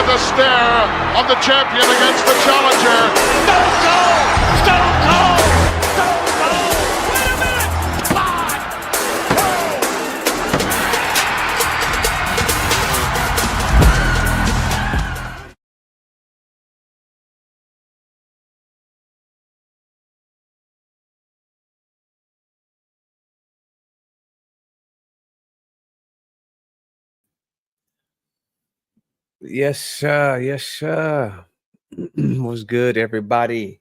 at the stare of the champion against the challenger. Stone Cold! Stone Cold! Stone Cold! Wait a minute! 5, 2. Yes, sir. Yes, sir. What's good, everybody?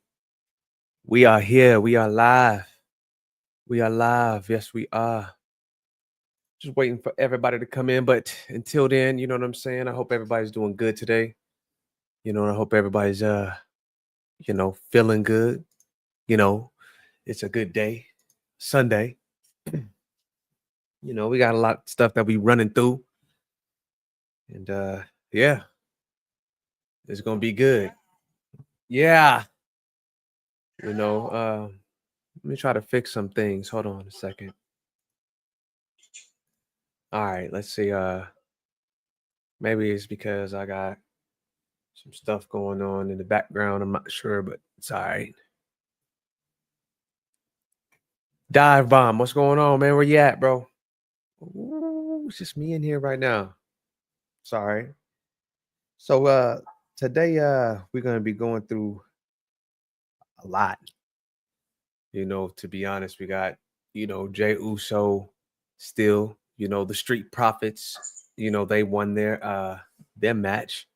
We are here. We are live. We are live. Yes, we are. Just waiting for everybody to come in. But until then, you know what I'm saying? I hope everybody's doing good today. You know, I hope everybody's feeling good. You know, it's a good day. Sunday. You know, we got a lot of stuff that we running through. And yeah. It's gonna be good. Yeah. You know, let me try to fix some things. Hold on a second. All right, let's see. Maybe it's because I got some stuff going on in the background. I'm not sure, but it's all right. Dive Bomb, what's going on, man? Where you at, bro? Ooh, it's just me in here right now. Sorry. So today we're gonna be going through a lot. You know, to be honest, we got, Jay Uso still, the Street Profits, they won their match.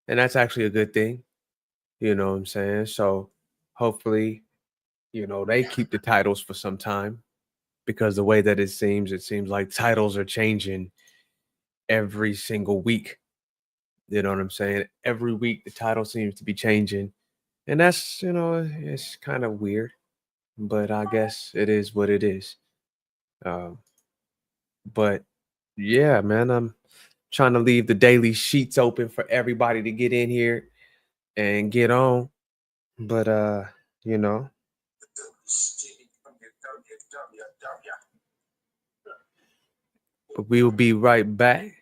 And that's actually a good thing. You know what I'm saying? So hopefully, they keep the titles for some time, because the way that it seems like titles are changing every single week. You know what I'm saying? Every week the title seems to be changing. And that's, it's kind of weird, but I guess it is what it is. But yeah, man, I'm trying to leave the daily sheets open for everybody to get in here and get on. But you know, we will be right back.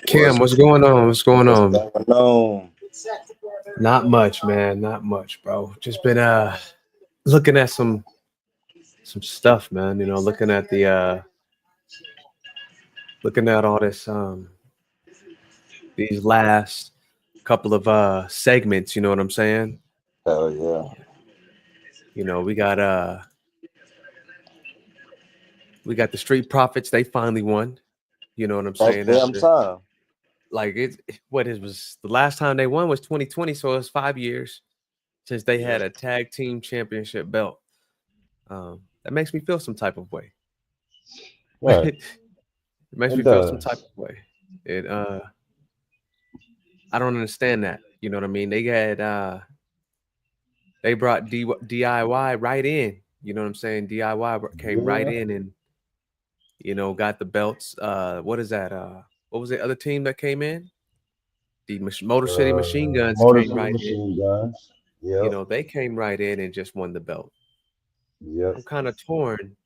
Kim, what's going on? What's going on? Not much, man. Not much, bro. Just been looking at some stuff, man. You know, looking at all this these last couple of segments, you know what I'm saying? Hell yeah. You know, we got the Street Profits, they finally won. You know what I'm saying? Damn time. Like was the last time they won was 2020, so it's 5 years since they had a tag team championship belt. That makes me feel some type of way. Right. It makes It me feel some type does. of way. It I don't understand that. You know what I mean? They brought DIY right in. You know what I'm saying? DIY came right Yeah. in and got the belts. What is that? What was the other team that came in? The Motor City Machine Guns Motor came City right in. Machine Guns. Yep. They came right in and just won the belt. Yep. I'm kind of torn,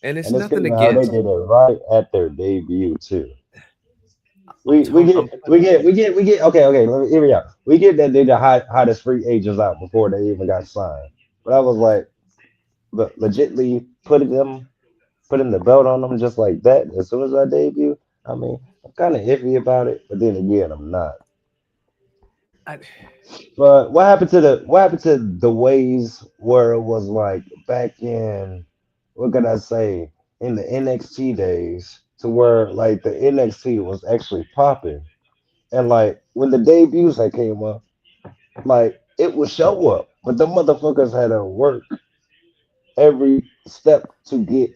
and it's And it's nothing crazy how they against. did it right at their debut too. I'm We telling. I'm get okay. Let me hear me out. We get that they the hottest free agents out before they even got signed. But I was like, but legitly putting the belt on them just like that as soon as I debut. I mean, I'm kind of iffy about it, but then again, I'm not. I, But what happened to the ways where it was like back in what can I say in the NXT days to where like the NXT was actually popping and like when the debuts that came up like it would show up but the motherfuckers had to work every step to get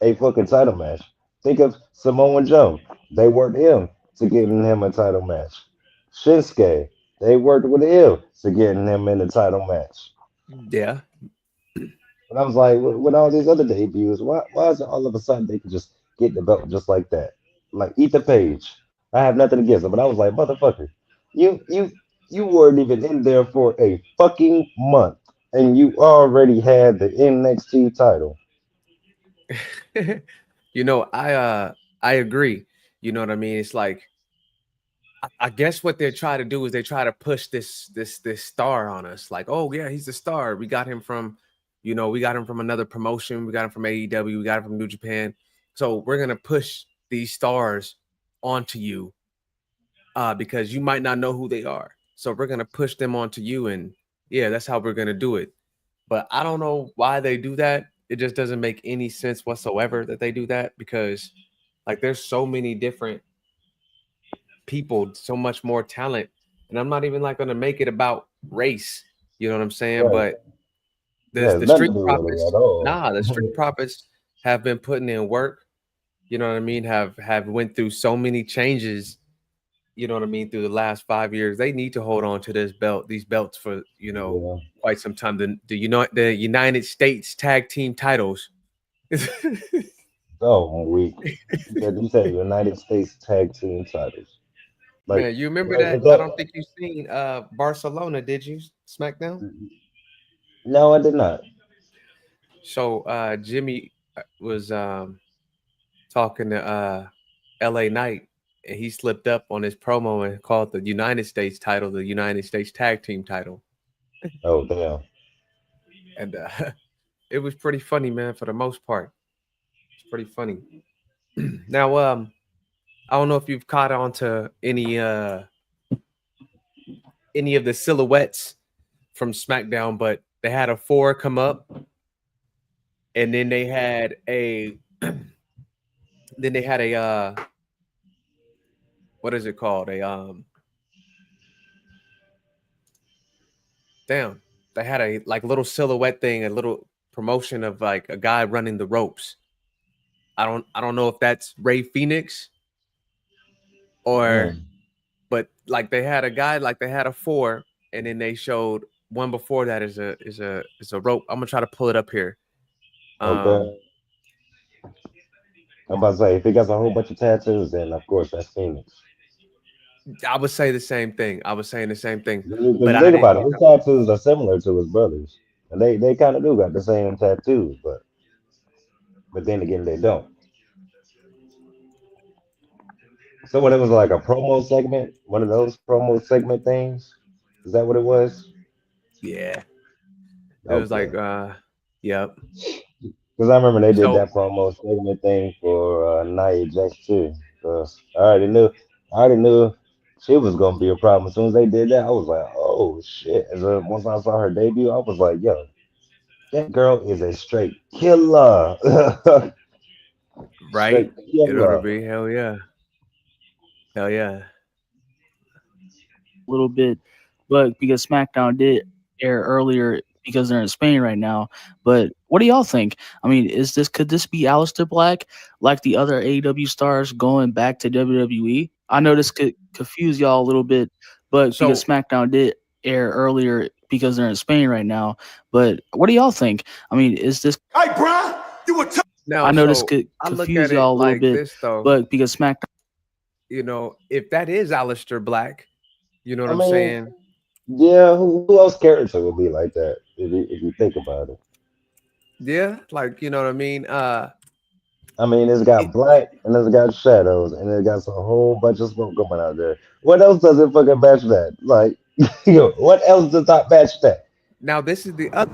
a fucking title match. Think of Samoa Joe. They worked him to getting him a title match. Shinsuke. They worked with him to getting him in the title match. yeah. And I was like, with all these other debuts, why is it all of a sudden they could just get the belt just like that? Like eat the page. I have nothing against them, but I was like, motherfucker, you you you weren't even in there for a fucking month, and you already had the NXT title. I agree. You know what I mean? It's like I guess what they're trying to do is they try to push this star on us. Like, oh yeah, he's a star. We got him from, we got him from another promotion. We got him from AEW. We got him from New Japan. So we're gonna push these stars onto you, because you might not know who they are. So we're gonna push them onto you, and yeah, that's how we're gonna do it. But I don't know why they do that. It just doesn't make any sense whatsoever that they do that, because like there's so many different people, so much more talent. And I'm not even like going to make it about race. You know what I'm saying? Right. But It the has nothing to Street do with it at Profits, all. the Street Profits have been putting in work. You know what I mean? Have went through so many changes. You know what I mean? Through the last 5 years, they need to hold on to these belts for Yeah. quite some time. The United States Tag Team titles. Oh, weak. You said United States Tag Team titles. Like, Man, you remember like that? is I that? don't think you've seen Barcelona, did you? SmackDown? No, I did not. So Jimmy was talking to LA Knight, and he slipped up on his promo and called the United States title the United States Tag Team title. Oh, damn. And it was pretty funny, man, for the most part. It's pretty funny. Now, I don't know if you've caught on to any of the silhouettes from SmackDown, but they had a 4 come up, and then they had a what is it called? Damn, they had a like little silhouette thing, a little promotion of like a guy running the ropes. I don't know if that's Ray Phoenix or, Mm, but like they had a guy, like they had a 4, and then they showed one before that is a rope. I'm gonna try to pull it up here. okay. Um, I'm about to say, if he got a whole bunch of tattoos, then of course that's Phoenix. I would say the same thing. I was saying the same thing, Because but you I think didn't. about it, his tattoos are similar to his brothers, and they kind of do got the same tattoos, but then again they don't. So what it was like a promo segment, one of those promo segment things. Is that what it was? Yeah, it was like, Okay. yep. Because I remember they did So that promo segment thing for Nia Jax too. Because I already knew she was gonna be a problem. As soon as they did that, I was like, oh shit. And then once I saw her debut, I was like, yo, that girl is a straight killer. right, Straight it ought to killer. be hell yeah, hell yeah. little bit, but because SmackDown did air earlier because they're in Spain right now. But what do y'all think? I mean, could this be Aleister Black like the other AEW stars going back to WWE? I know this could confuse y'all a little bit, but So because SmackDown did air earlier because they're in Spain right now. But what do y'all think? I mean, is this? Hey, Brian, you were now, I know this so could I look confuse at it y'all a little like bit, this though. but because SmackDown. You know, if that is Aleister Black, you know what I I'm mean, saying? yeah, who else character would be like that if you think about it? Yeah, like you know what I mean. I mean, it's It, got black and it's got shadows and it got a whole bunch of smoke coming out there. What else does it fucking match that? Like, what else does not match that? now this is the other.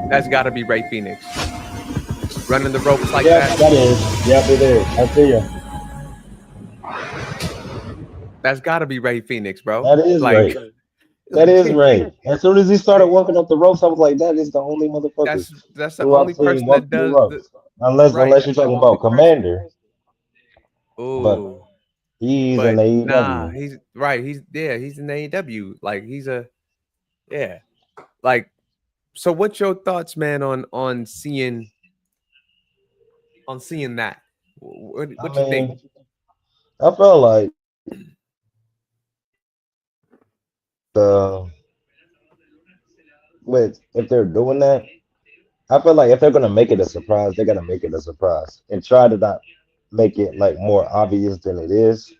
That's got to be Ray Phoenix running the ropes like Yep, that. that is. Yep, it is. I see you. That's got to be Ray Phoenix, bro. That is Like, right. That is right. As soon as he started walking up the ropes, I was like, that is the only motherfucker that's the who only I've seen person walk that the does the ropes. Unless right. you're That's the talking only about person. Commander, but Oh, he's in but nah, AEW. he's right. He's in AEW. Like he's a yeah. Like so, what's your thoughts, man, on seeing that? I What you think? mean, I felt like the with if they're doing that, I feel like if they're gonna make it a surprise, they're gonna make it a surprise and try to not make it like more obvious than it is.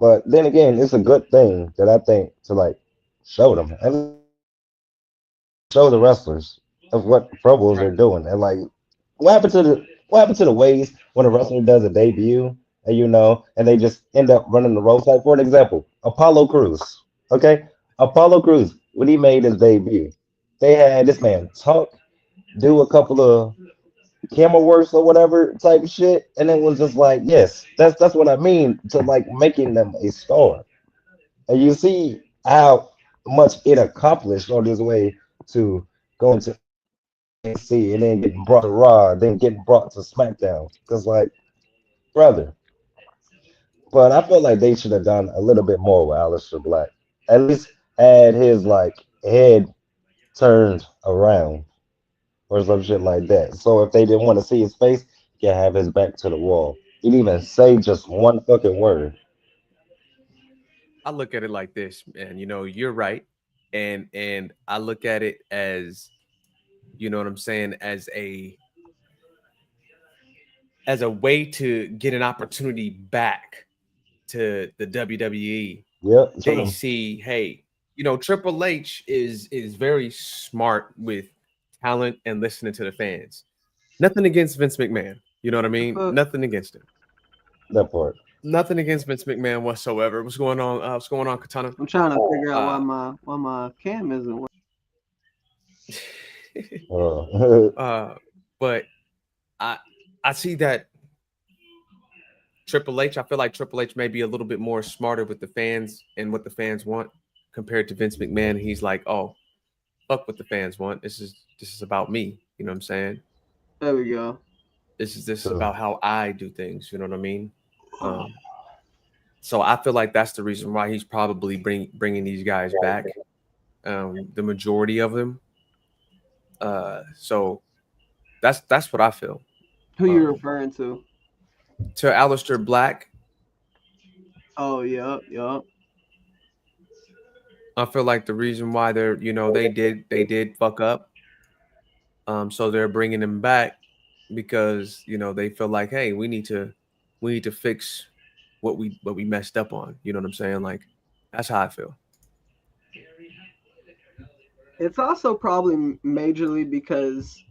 But then again, it's a good thing that I think to like show them and show the wrestlers of what promos Right. they're doing and like what happened to the ways when a wrestler does a debut and and they just end up running the ropes. Like for an example, Apollo Cruz. Okay, Apollo Cruz when he made his debut, they had this man talk, do a couple of camera works or whatever type of shit, and it was just like, yes, that's what I mean to like making them a star. And you see how much it accomplished on his way to going to NXT and then getting brought to Raw, then getting brought to SmackDown. Because like, brother, but I feel like they should have done a little bit more with Aleister Black. At least had his like head turned around or some shit like that. So if they didn't want to see his face, he can have his back to the wall. He didn't even say just one fucking word. I look at it like this, man. You know, you're right, and I look at it as, you know what I'm saying, as a way to get an opportunity back to the WWE. Yep, They true. see, hey, you know, Triple H is very smart with talent and listening to the fans. Nothing against Vince McMahon. You know what I mean? Nothing against him. That part. Nothing against Vince McMahon whatsoever. What's going on? What's going on, Katana? I'm trying to figure out why my cam isn't working. But I see that Triple H. I feel like Triple H may be a little bit more smarter with the fans and what the fans want compared to Vince McMahon. He's like, oh, fuck what the fans want. This is about me. You know what I'm saying? There we go. This is about how I do things. You know what I mean? So I feel like that's the reason why he's probably bringing these guys back. The majority of them. So that's what I feel. Who you referring to? To Aleister Black. Oh, yep. I feel like the reason why they're, they did fuck up. So they're bringing him back because, they feel like, hey, we need to fix what we messed up on. You know what I'm saying? Like, that's how I feel. It's also probably majorly because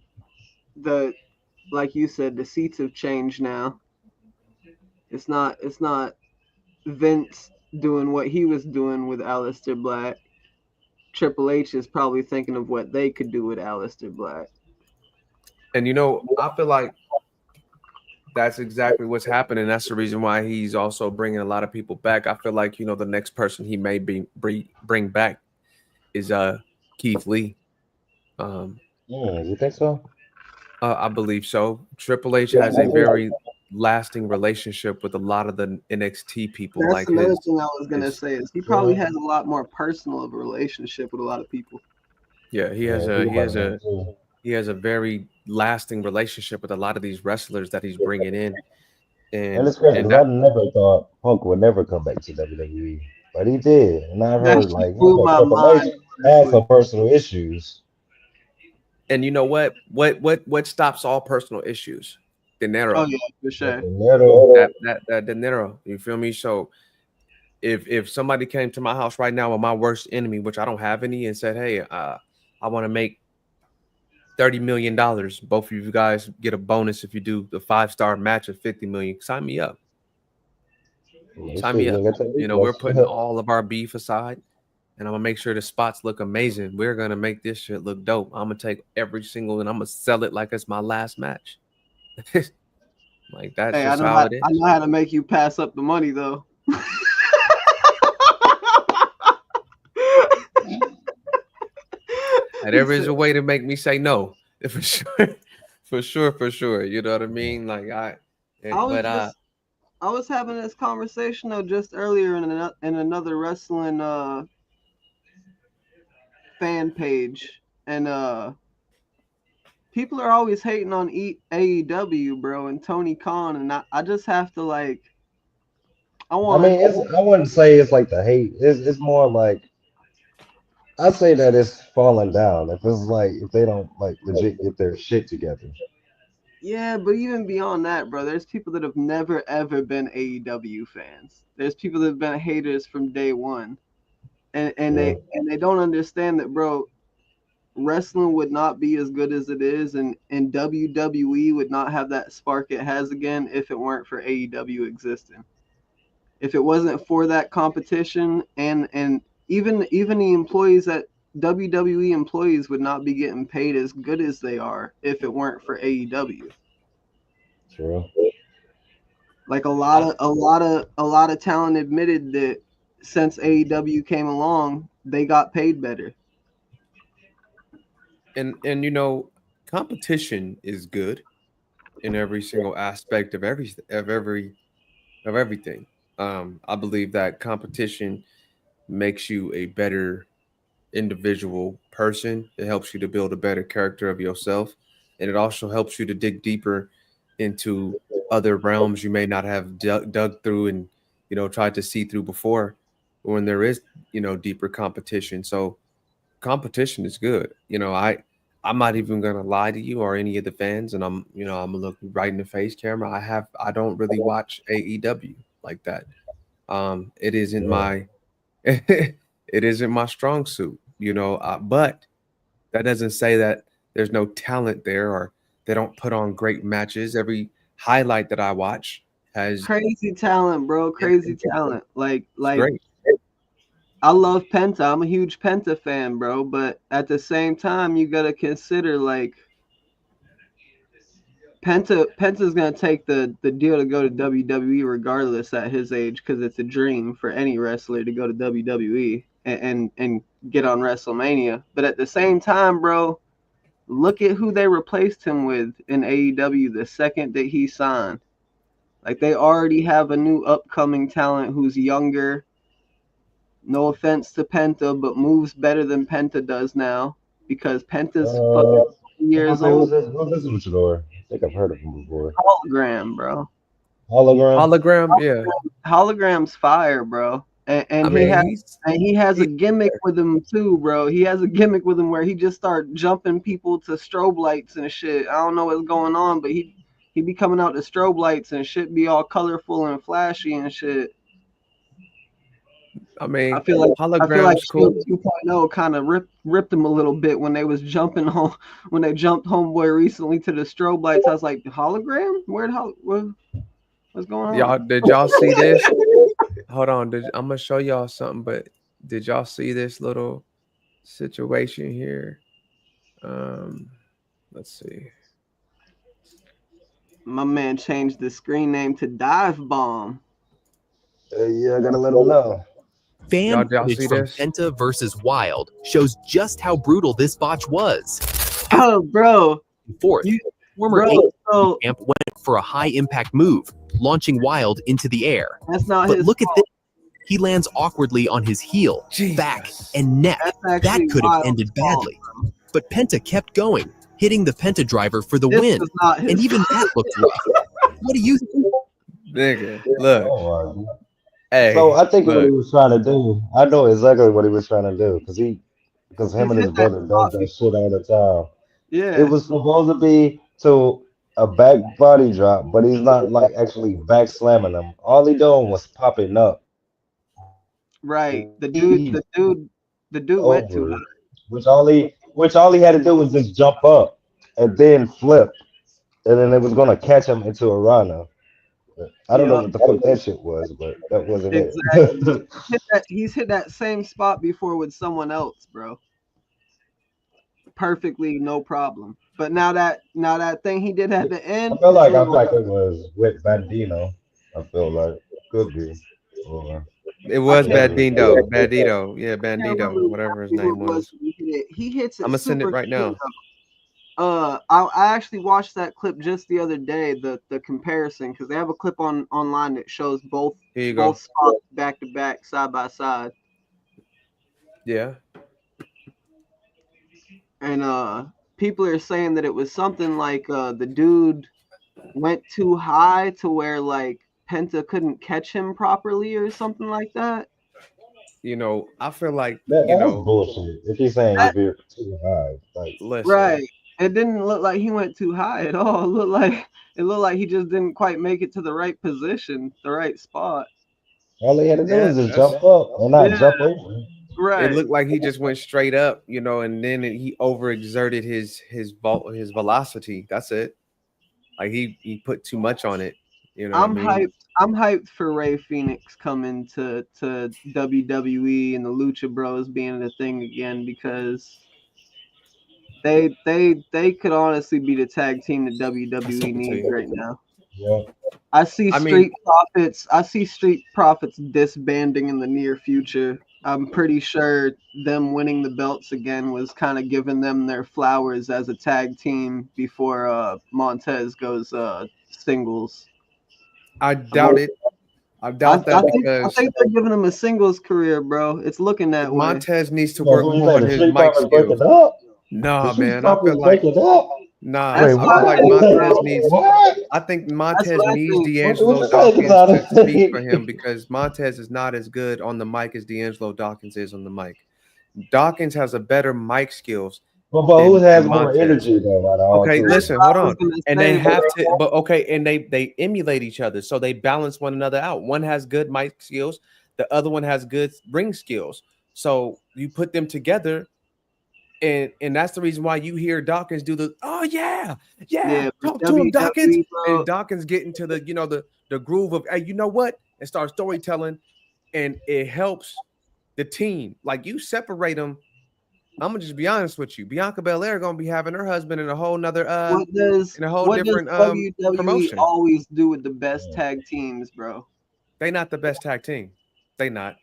like you said, the seats have changed now. It's not Vince doing what he was doing with Aleister Black. Triple H is probably thinking of what they could do with Aleister Black. And I feel like that's exactly what's happening. That's the reason why he's also bringing a lot of people back. I feel like the next person he may bring back is Keith Lee. You think so? I believe so. Triple H has a very lasting relationship with a lot of the NXT people. That's like another his, thing I was gonna say is he probably has a lot more personal of a relationship with a lot of people. yeah, he has a very lasting relationship with a lot of these wrestlers that he's bringing in. And it's crazy because I never thought Punk would never come back to WWE, but he did. And I've heard like blew my Triple H mind. had some personal issues. And you know what? What stops all personal issues? Dinero. Oh yeah, for sure. That dinero. You feel me? So if somebody came to my house right now with my worst enemy, which I don't have any, and said, "Hey, I want to make $30 million. Both of you guys get a bonus if you do the 5-star match of 50 million. Sign me up. Sign me up. You know, we're putting all of our beef aside, and I'm gonna make sure the spots look amazing. We're gonna make this shit look dope. I'm gonna take every single and I'm gonna sell it like it's my last match." Like that's just how it is. I know how to make you pass up the money though. And there is a way to make me say no, for sure. You know what I mean? Like I was having this conversation though just earlier in another wrestling fan page, and people are always hating on AEW, bro, and Tony Khan, and I just have to like. I wouldn't say it's like the hate. It's more like I'd say that it's falling down. If they don't like legit get their shit together. Yeah, but even beyond that, bro, there's people that have never ever been AEW fans. There's people that have been haters from day one, and they don't understand that, bro. Wrestling would not be as good as it is, and WWE would not have that spark it has again if it weren't for AEW existing. If it wasn't for that competition, and even the employees at WWE employees would not be getting paid as good as they are if it weren't for AEW. True. Like a lot of talent admitted that since AEW came along, they got paid better. And you know, competition is good in every single aspect of everything. I believe that competition makes you a better individual person. It helps you to build a better character of yourself, and it also helps you to dig deeper into other realms you may not have dug through and tried to see through before, when there is deeper competition. So competition is good. I'm not even gonna lie to you or any of the fans, and I'm gonna look right in the face camera. I don't really watch AEW like that. It isn't my it isn't my strong suit, but that doesn't say that there's no talent there or they don't put on great matches. Every highlight that I watch has crazy talent, bro. Crazy talent. Like great. I love Penta. I'm a huge Penta fan, bro. But at the same time, you gotta consider like Penta's gonna take the deal to go to WWE regardless at his age, because it's a dream for any wrestler to go to WWE and get on WrestleMania. But at the same time, bro, look at who they replaced him with in AEW the second that he signed. Like, they already have a new upcoming talent who's younger. No offense to Penta, but moves better than Penta does now, because Penta's fucking years old. Who's this luchador? I think I've heard of him before. Hologram, bro. Hologram, yeah. Hologram's fire, bro. And he has a gimmick with him too, bro. He has a gimmick with him where he just start jumping people to strobe lights and shit. I don't know what's going on, but he be coming out to strobe lights and shit be all colorful and flashy and shit. I mean, I feel like cool. 2.0 kind of ripped him a little bit when they was jumping home. When they jumped homeboy recently to the strobe lights, I was like, hologram? What's going on? Did y'all see this? Hold on, I'm gonna show y'all something. But did y'all see this little situation here? Let's see. My man changed the screen name to Dive Bomb. Yeah, I gotta let him know. Fan footage from Penta versus Wild shows just how brutal this botch was. Oh, bro. Fourth, former AEW champ went for a high-impact move, launching Wild into the air. That's not But his look at fault. this. He lands awkwardly on his heel, back, and neck. That's That actually could have Wild's ended fault, badly. But Penta kept going, hitting the Penta driver for the This win. was not his And even that looked rough. What do you think? Nigga, look. Oh, my God. Hey, So I think what look. he was trying to do, I know exactly what he was trying to do, because him He's and his hit that brother does spot that shit all the time. Yeah. It was supposed to be to a back body drop, but he's not like actually back slamming them. All he doing was popping up. Right. The He dude went too high. over, which all he had to do was just jump up and then flip, and then it was gonna catch him into a Rana. I don't know Yeah, what the fuck that shit was, but that wasn't exactly. it. He's hit that same spot before with someone else, bro. Perfectly, no problem. But now that thing he did at the end, I feel like little- it was with Bandino. I feel like could be. Or It was can't Bandito. Bandito. Yeah, I can't Bandito, remember whatever his exactly name what it was. when he hit it. He hits it I'm gonna send it super right clean, now. though. I actually watched that clip just the other day, the comparison, because they have a clip online that shows both Here you go. spots back to back, side by side. Yeah. And people are saying that it was something like the dude went too high to where like Penta couldn't catch him properly or something like that. You know, I feel like, that's you know, bullshit. If he's saying That- if you're too high, like listen. Right. It didn't look like he went too high at all. It looked like he just didn't quite make it to the right position, the right spot. all he had to do Yeah, was just that's- jump up and not Yeah. jump over. Right. It looked like he just went straight up, you know, and then he overexerted his velocity. That's it. Like he put too much on it. You know, I'm what I mean? hyped. I'm hyped for Ray Phoenix coming to WWE and the Lucha Bros being a thing again, because they could honestly be the tag team that WWE needs right now. Yeah. I see I mean- Street Profits. I see Street Profits disbanding in the near future. I'm pretty sure them winning the belts again was kind of giving them their flowers as a tag team before Montez goes singles. I doubt it. I doubt that I because think they're giving him a singles career, bro. It's looking that way. Montez needs to So work who you more say, on the his Street mic Profits break skills. it up? Nah, The Street man. I Profits feel like break it up? nah. That's I what feel like I think, Montez bro. needs. What? I think Montez what I needs think. D'Angelo What you say, Dawkins Kasana? to speak for him because Montez is not as good on the mic as D'Angelo Dawkins is on the mic. Dawkins has a better mic skills. But who than has more Montez. energy though? Out of all Okay, two? listen, I hold was on. gonna And say, they have bro. to, but okay, and they emulate each other, so they balance one another out. One has good mic skills, the other one has good ring skills. So you put them together, and that's the reason why you hear Dawkins do the Yeah, talk but to him, Dawkins, WWE, bro, and Dawkins get into the the groove of hey, you know what, and start storytelling, and it helps the team. Like you separate them. I'm gonna just be honest with you. Bianca Belair gonna be having her husband in a whole nother what does in a whole what different does WWE promotion. always do with the best tag teams, bro? They not the best tag team. They not.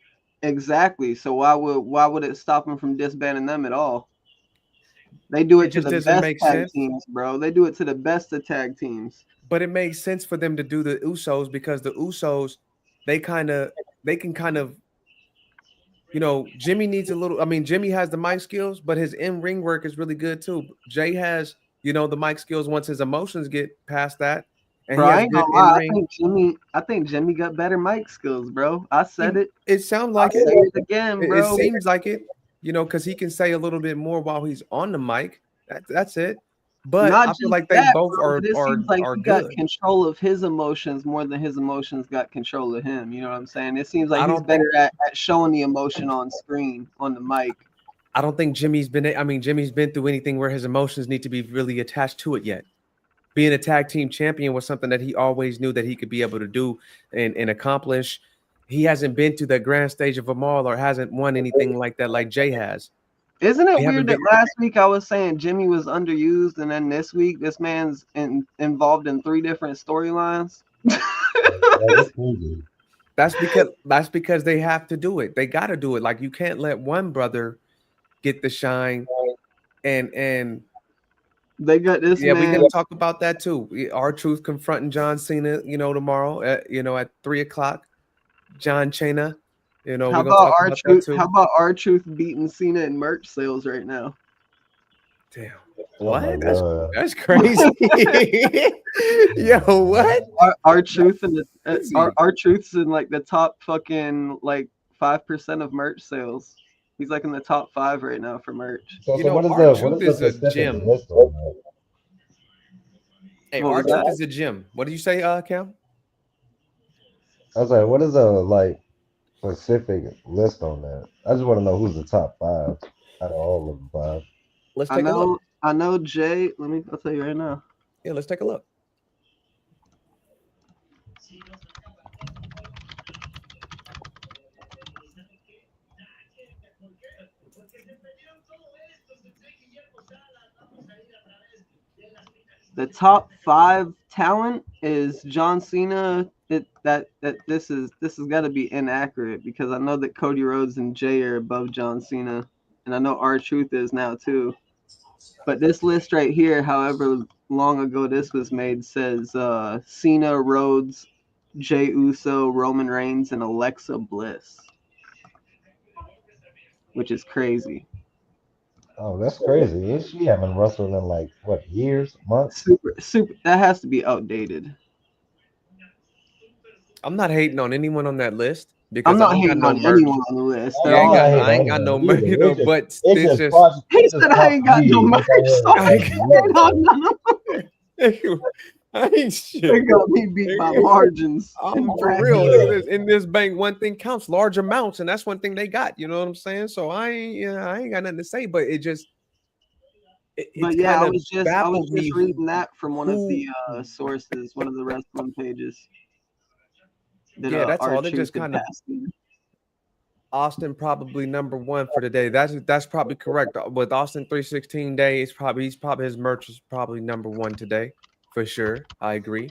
Exactly. So why would it stop them from disbanding them at all? They do It it to just the doesn't best make tag sense. teams, bro. They do it to the best of tag teams. But it makes sense for them to do the Usos because the Usos, they can kind of, you know, Jimmy needs a little. I mean, Jimmy has the mic skills, but his in-ring work is really good too. Jay has, you know, the mic skills once his emotions get past that, and Bro, he I has ain't good gonna lie. in-ring. I think Jimmy got better mic skills, bro. I said it. It sounds I'll like say it. it again, It bro. seems like it, you know, because he can say a little bit more while he's on the mic. That's it. But Not I just feel like they that, both bro, but it seems like are he got good. control of his emotions more than his emotions got control of him. You know what I'm saying? It seems like I he's don't think- better at showing the emotion on screen, on the mic. I don't think Jimmy's been through anything where his emotions need to be really attached to it yet. Being a tag team champion was something that he always knew that he could be able to do and accomplish. He hasn't been to the grand stage of them all or hasn't won anything like that like Jay has. Isn't it They haven't weird that been- last week I was saying Jimmy was underused, and then this week this man's involved in 3 different storylines? That's crazy. That's because they have to do it. They got to do it. Like you can't let one brother get the shine and They got this. Yeah, man. we got to talk about that too. R-Truth confronting John Cena, tomorrow at 3:00. John Cena, we're gonna talk about that too. How about R-Truth beating Cena in merch sales right now? Damn. Oh my What? God. That's crazy. Yo, what? R-Truth and R-Truth's in like the top fucking like 5% of merch sales. He's like in the top 5 right now for merch. So what is the specific gym. list on that? Hey, What was R-Truth that? is a gym. What did you say, Cam? I was like, what is the specific list on that? I just want to know who's the top 5 out of all of the 5. Let's take a look. I know Jay. I'll tell you right now. Yeah, let's take a look. The top 5 talent is John Cena. This has got to be inaccurate because I know that Cody Rhodes and Jay are above John Cena, and I know R-Truth is now too. But this list right here, however long ago this was made, says Cena, Rhodes, Jey Uso, Roman Reigns, and Alexa Bliss, which is crazy. Oh, that's crazy. She haven't wrestled in like what, years, months? Super. That has to be outdated. I'm not hating on anyone on that list because I'm not I ain't hating got no on merch. anyone on the list. Yeah, I ain't got no merch, but it's just. He said I ain't got no merch. I ain't shit. They got me beat by margins. For real. In this bank, one thing counts: large amounts, and that's one thing they got. You know what I'm saying? So I ain't got nothing to say, but it just. But yeah, I was just reading that from one of the sources, one of the wrestling pages. Yeah, that's all. They just kind of. Austin probably number 1 for today. That's probably correct. With Austin 316 Day, he's probably his merch is probably number 1 today, for sure. I agree.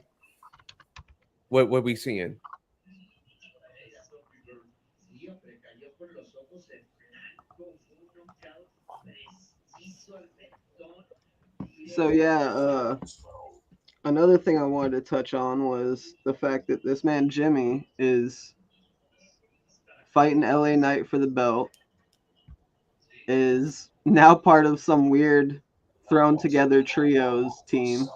What we seeing? So yeah, another thing I wanted to touch on was the fact that this man Jimmy is fighting LA Knight for the belt, is now part of some weird thrown together trios team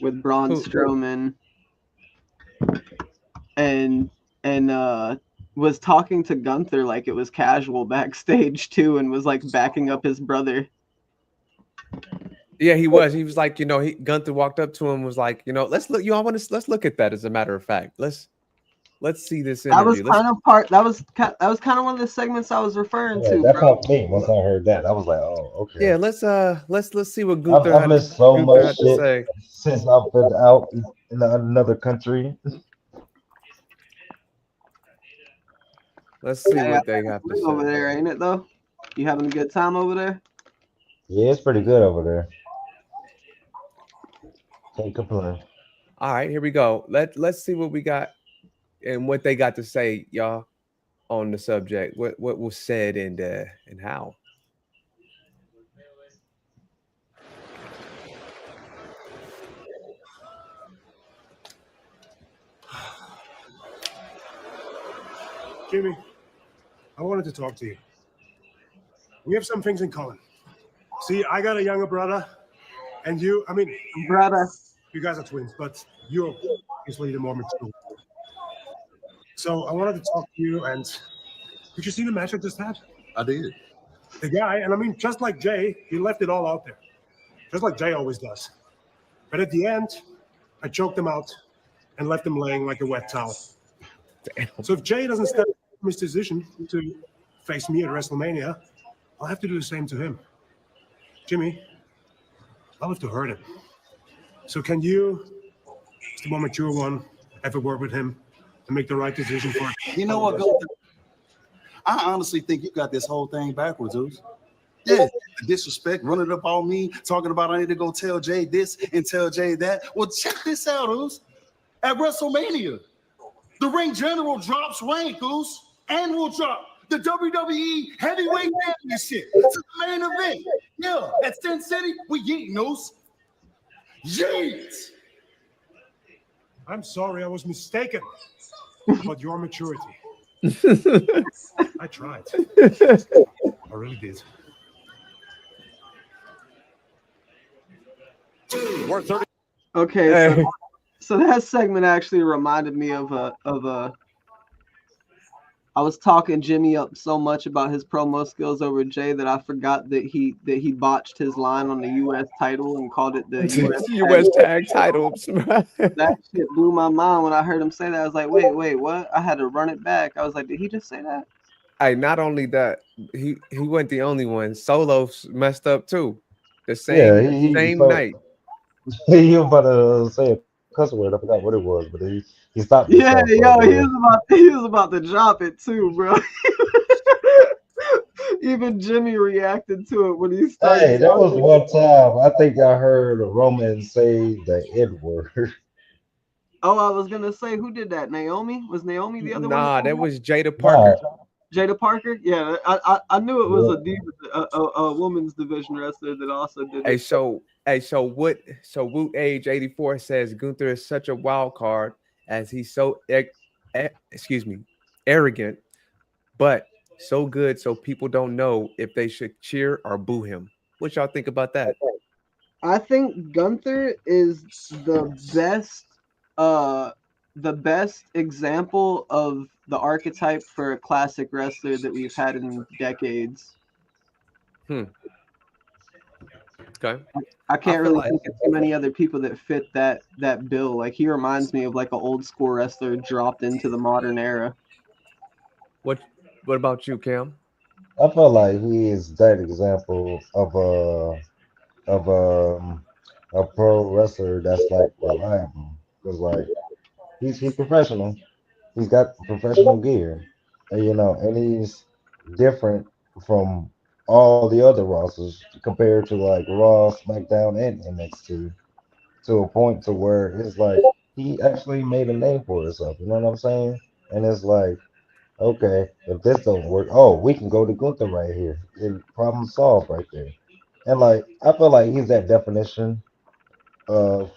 with Braun Strowman, and was talking to Gunther like it was casual backstage too, and was like backing up his brother. Yeah, he was. He was like, Gunther walked up to him, and was like, let's look. Let's look at that. As a matter of fact, let's see this interview. That was kind of one of the segments I was referring to. That helped me once I heard that. I was like, oh, okay. Yeah, let's see what Gunther I've missed so much to say since I've been out in another country. Let's see what they have to say over there, ain't it though? You having a good time over there? Yeah, it's pretty good over there. Can't complain. All right, here we go. Let's see what we got and what they got to say, y'all, on the subject. What was said and how. Jimmy, I wanted to talk to you. We have some things in common. See, I got a younger brother, and you guys are twins, but you're obviously the more mature. So I wanted to talk to you, and did you see the match I just had? I did. The guy, and I mean, just like Jay, he left it all out there, just like Jay always does. But at the end, I choked him out and left him laying like a wet towel. Damn. So if Jay doesn't step from his decision to face me at WrestleMania, I'll have to do the same to him. Jimmy, I'll have to hurt him. So can you, as the more mature one, have a word with him and make the right decision for him? You know what, Gunther? I honestly think you got this whole thing backwards, Zeus. Yeah, disrespect, running up on me, talking about I need to go tell Jay this and tell Jay that. Well, check this out, Zeus. At WrestleMania, the ring general drops rank, Zeus, and will drop the WWE Heavyweight Championship to the main event. Yeah, at Sin City, we yeet news. Yeet. I'm sorry, I was mistaken about your maturity. I tried. I really did. Okay, so that segment actually reminded me of a. I was talking Jimmy up so much about his promo skills over Jay that I forgot that he botched his line on the U.S. title and called it the U.S. tag titles. That shit blew my mind when I heard him say that. I was like, wait, what? I had to run it back. I was like, did he just say that? Hey, not only that, he wasn't the only one. Solo messed up too. The same so, night. He was about to say a cuss word. I forgot what it was, but he stopped Yeah, himself. yo, he was about to drop it too, bro. Even Jimmy reacted to it when he started. Hey, there was one time I think I heard Roman say the N word. Oh, I was gonna say, who did that? Naomi? Was Naomi the other one? Nah, that was Jada Parker. Jada Parker? Yeah, I knew it was a women's division wrestler that also did it. So Woot Age 84 says Gunther is such a wild card as he's so arrogant, but so good so people don't know if they should cheer or boo him. What y'all think about that? I think Gunther is the best example of the archetype for a classic wrestler that we've had in decades. Okay. I can't really think of too many other people that fit that bill. Like, he reminds me of like an old school wrestler dropped into the modern era. What about you, Cam? I feel like he is that example of a pro wrestler that's like reliable because like he's professional. He's got professional gear, and and he's different from all the other rosters compared to like Raw, SmackDown, and NXT to a point to where it's like he actually made a name for himself. You know what I'm saying? And it's like, okay, if this don't work, oh, we can go to Gunther right here. And problem solved right there. And like I feel like he's that definition of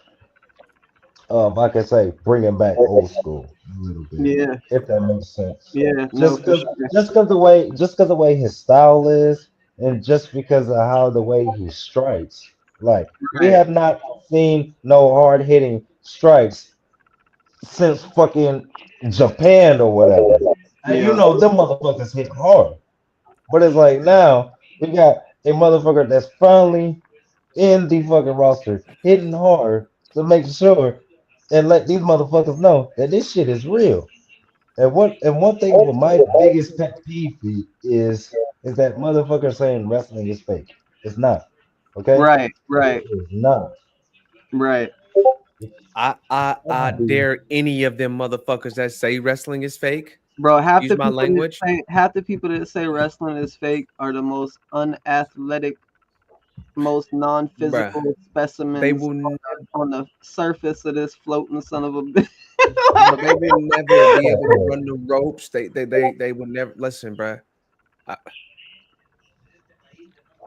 I can say bringing back old school a little bit. Yeah. If that makes sense. Yeah. Just because the way his style is, and just because of how the way he strikes. Like we have not seen no hard hitting strikes since fucking Japan or whatever. And Yeah. them motherfuckers hit hard. But it's like now we got a motherfucker that's finally in the fucking roster hitting hard to make sure and let these motherfuckers know that this shit is real. And one thing with my biggest pet peeve is that motherfucker saying wrestling is fake. It's not. Okay? Right. It is not. Right. I dare any of them motherfuckers that say wrestling is fake. Bro, half use the my language. half the people that say wrestling is fake are the most unathletic, most non-physical specimens They will on the surface of this floating son of a bitch. They will never be able to run the ropes. They will never listen, bro.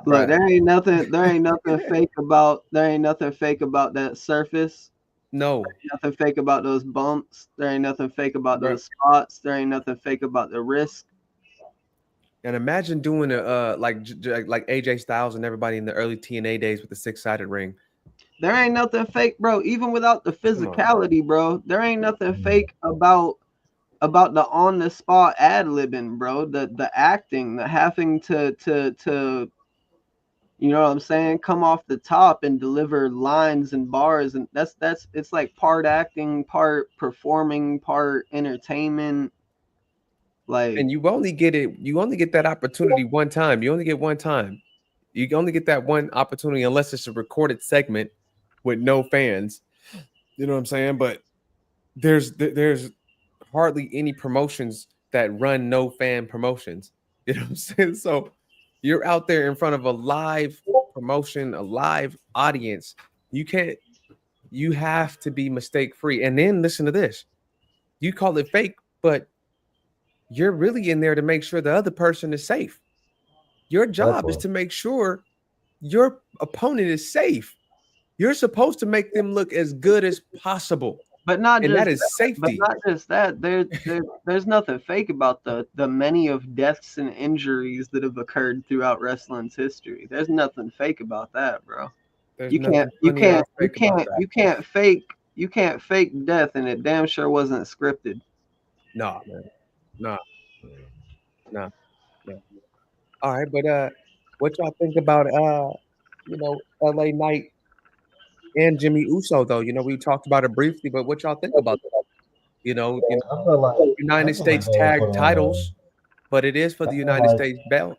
Look, there ain't nothing fake about that surface. No. There ain't nothing fake about those bumps. There ain't nothing fake about those spots. There ain't nothing fake about the risk. And imagine doing a like AJ Styles and everybody in the early TNA days with the 6-sided ring. There ain't nothing fake, bro. Even without the physicality, bro, there ain't nothing fake about the on the spot ad-libbing, bro. The acting, the having to you know what I'm saying, come off the top and deliver lines and bars, and that's it's like part acting, part performing, part entertainment. Like, and you only get that opportunity one time. You only get one time. You only get that one opportunity unless it's a recorded segment with no fans. You know what I'm saying? But there's hardly any promotions that run no fan promotions. You know what I'm saying? So you're out there in front of a live promotion, a live audience. You have to be mistake free. And then listen to this. You call it fake, but you're really in there to make sure the other person is safe. Your job is to make sure your opponent is safe. You're supposed to make them look as good as possible. But not and just that is safety. But not just that. There's nothing fake about the many of deaths and injuries that have occurred throughout wrestling's history. There's nothing fake about that, bro. You can't fake death, and it damn sure wasn't scripted. No, man. No. All right, but what y'all think about LA Knight and Jimmy Uso though? We talked about it briefly, but what y'all think about that? I feel like United States tag titles, but it is for the United States belt.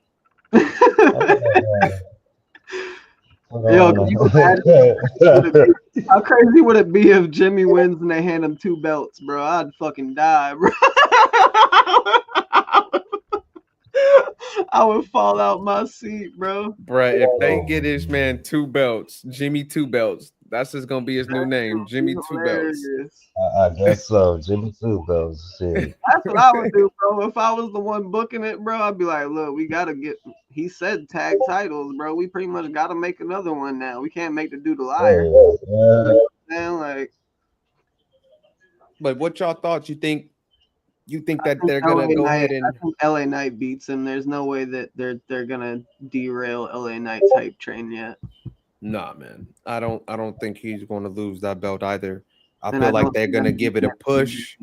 Yo, can you imagine? How crazy would it be if Jimmy wins and they hand him 2 belts, bro? I'd fucking die, bro. I would fall out my seat, bro. Bruh, if they get this man 2 belts, Jimmy 2 belts, that's just gonna be his new name, Jimmy 2 belts. I guess so. Jimmy 2 belts. Shit. That's what I would do, bro. If I was the one booking it, bro, I'd be like, look, we gotta get. He said tag titles, bro. We pretty much gotta make another one now. We can't make the dude a liar. Like. But what y'all thought? You think that they're gonna go ahead and? I think LA Knight beats him. There's no way that they're gonna derail LA Knight's hype train yet. Nah, man. I don't think he's going to lose that belt either. I feel like they're going to give it a push.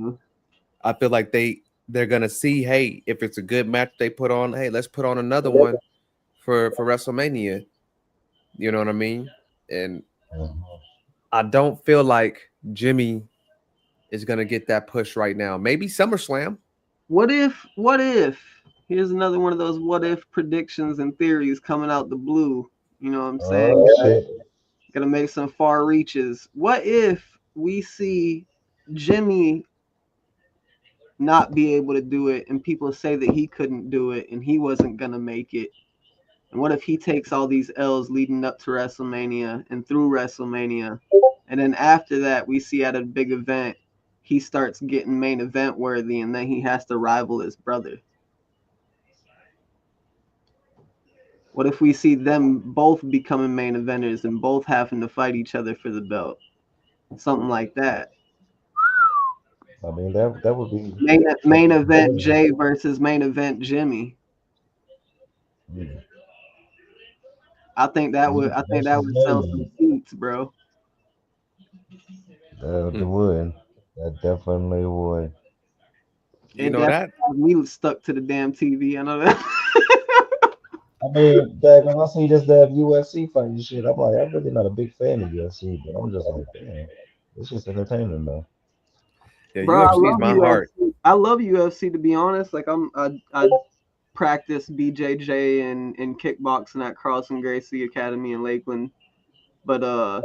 I feel like they're going to see, hey, if it's a good match they put on, hey, let's put on another one for WrestleMania. You know what I mean? And I don't feel like Jimmy is going to get that push right now. Maybe SummerSlam. What if? Here's another one of those what if predictions and theories coming out the blue. You know what I'm saying? Gonna make some far reaches. What if we see Jimmy not be able to do it and people say that he couldn't do it and he wasn't gonna make it? And what if he takes all these L's leading up to WrestleMania and through WrestleMania, and then after that we see at a big event he starts getting main event worthy and then he has to rival his brother? What if we see them both becoming main eventers and both having to fight each other for the belt? Something like that. I mean, that would be main event Jay versus main event Jimmy. Yeah. I think that would sell some seats, bro. That would. That definitely would. You know that? We stuck to the damn TV. I know that. I mean, when I see this damn UFC fight and shit, I'm like, I'm really not a big fan of UFC, but I'm just like, damn, it's just entertaining though. Yeah, bro, UFC is my heart. I love UFC, to be honest. Like I practice BJJ and kickboxing at Carlson Gracie Academy in Lakeland, but I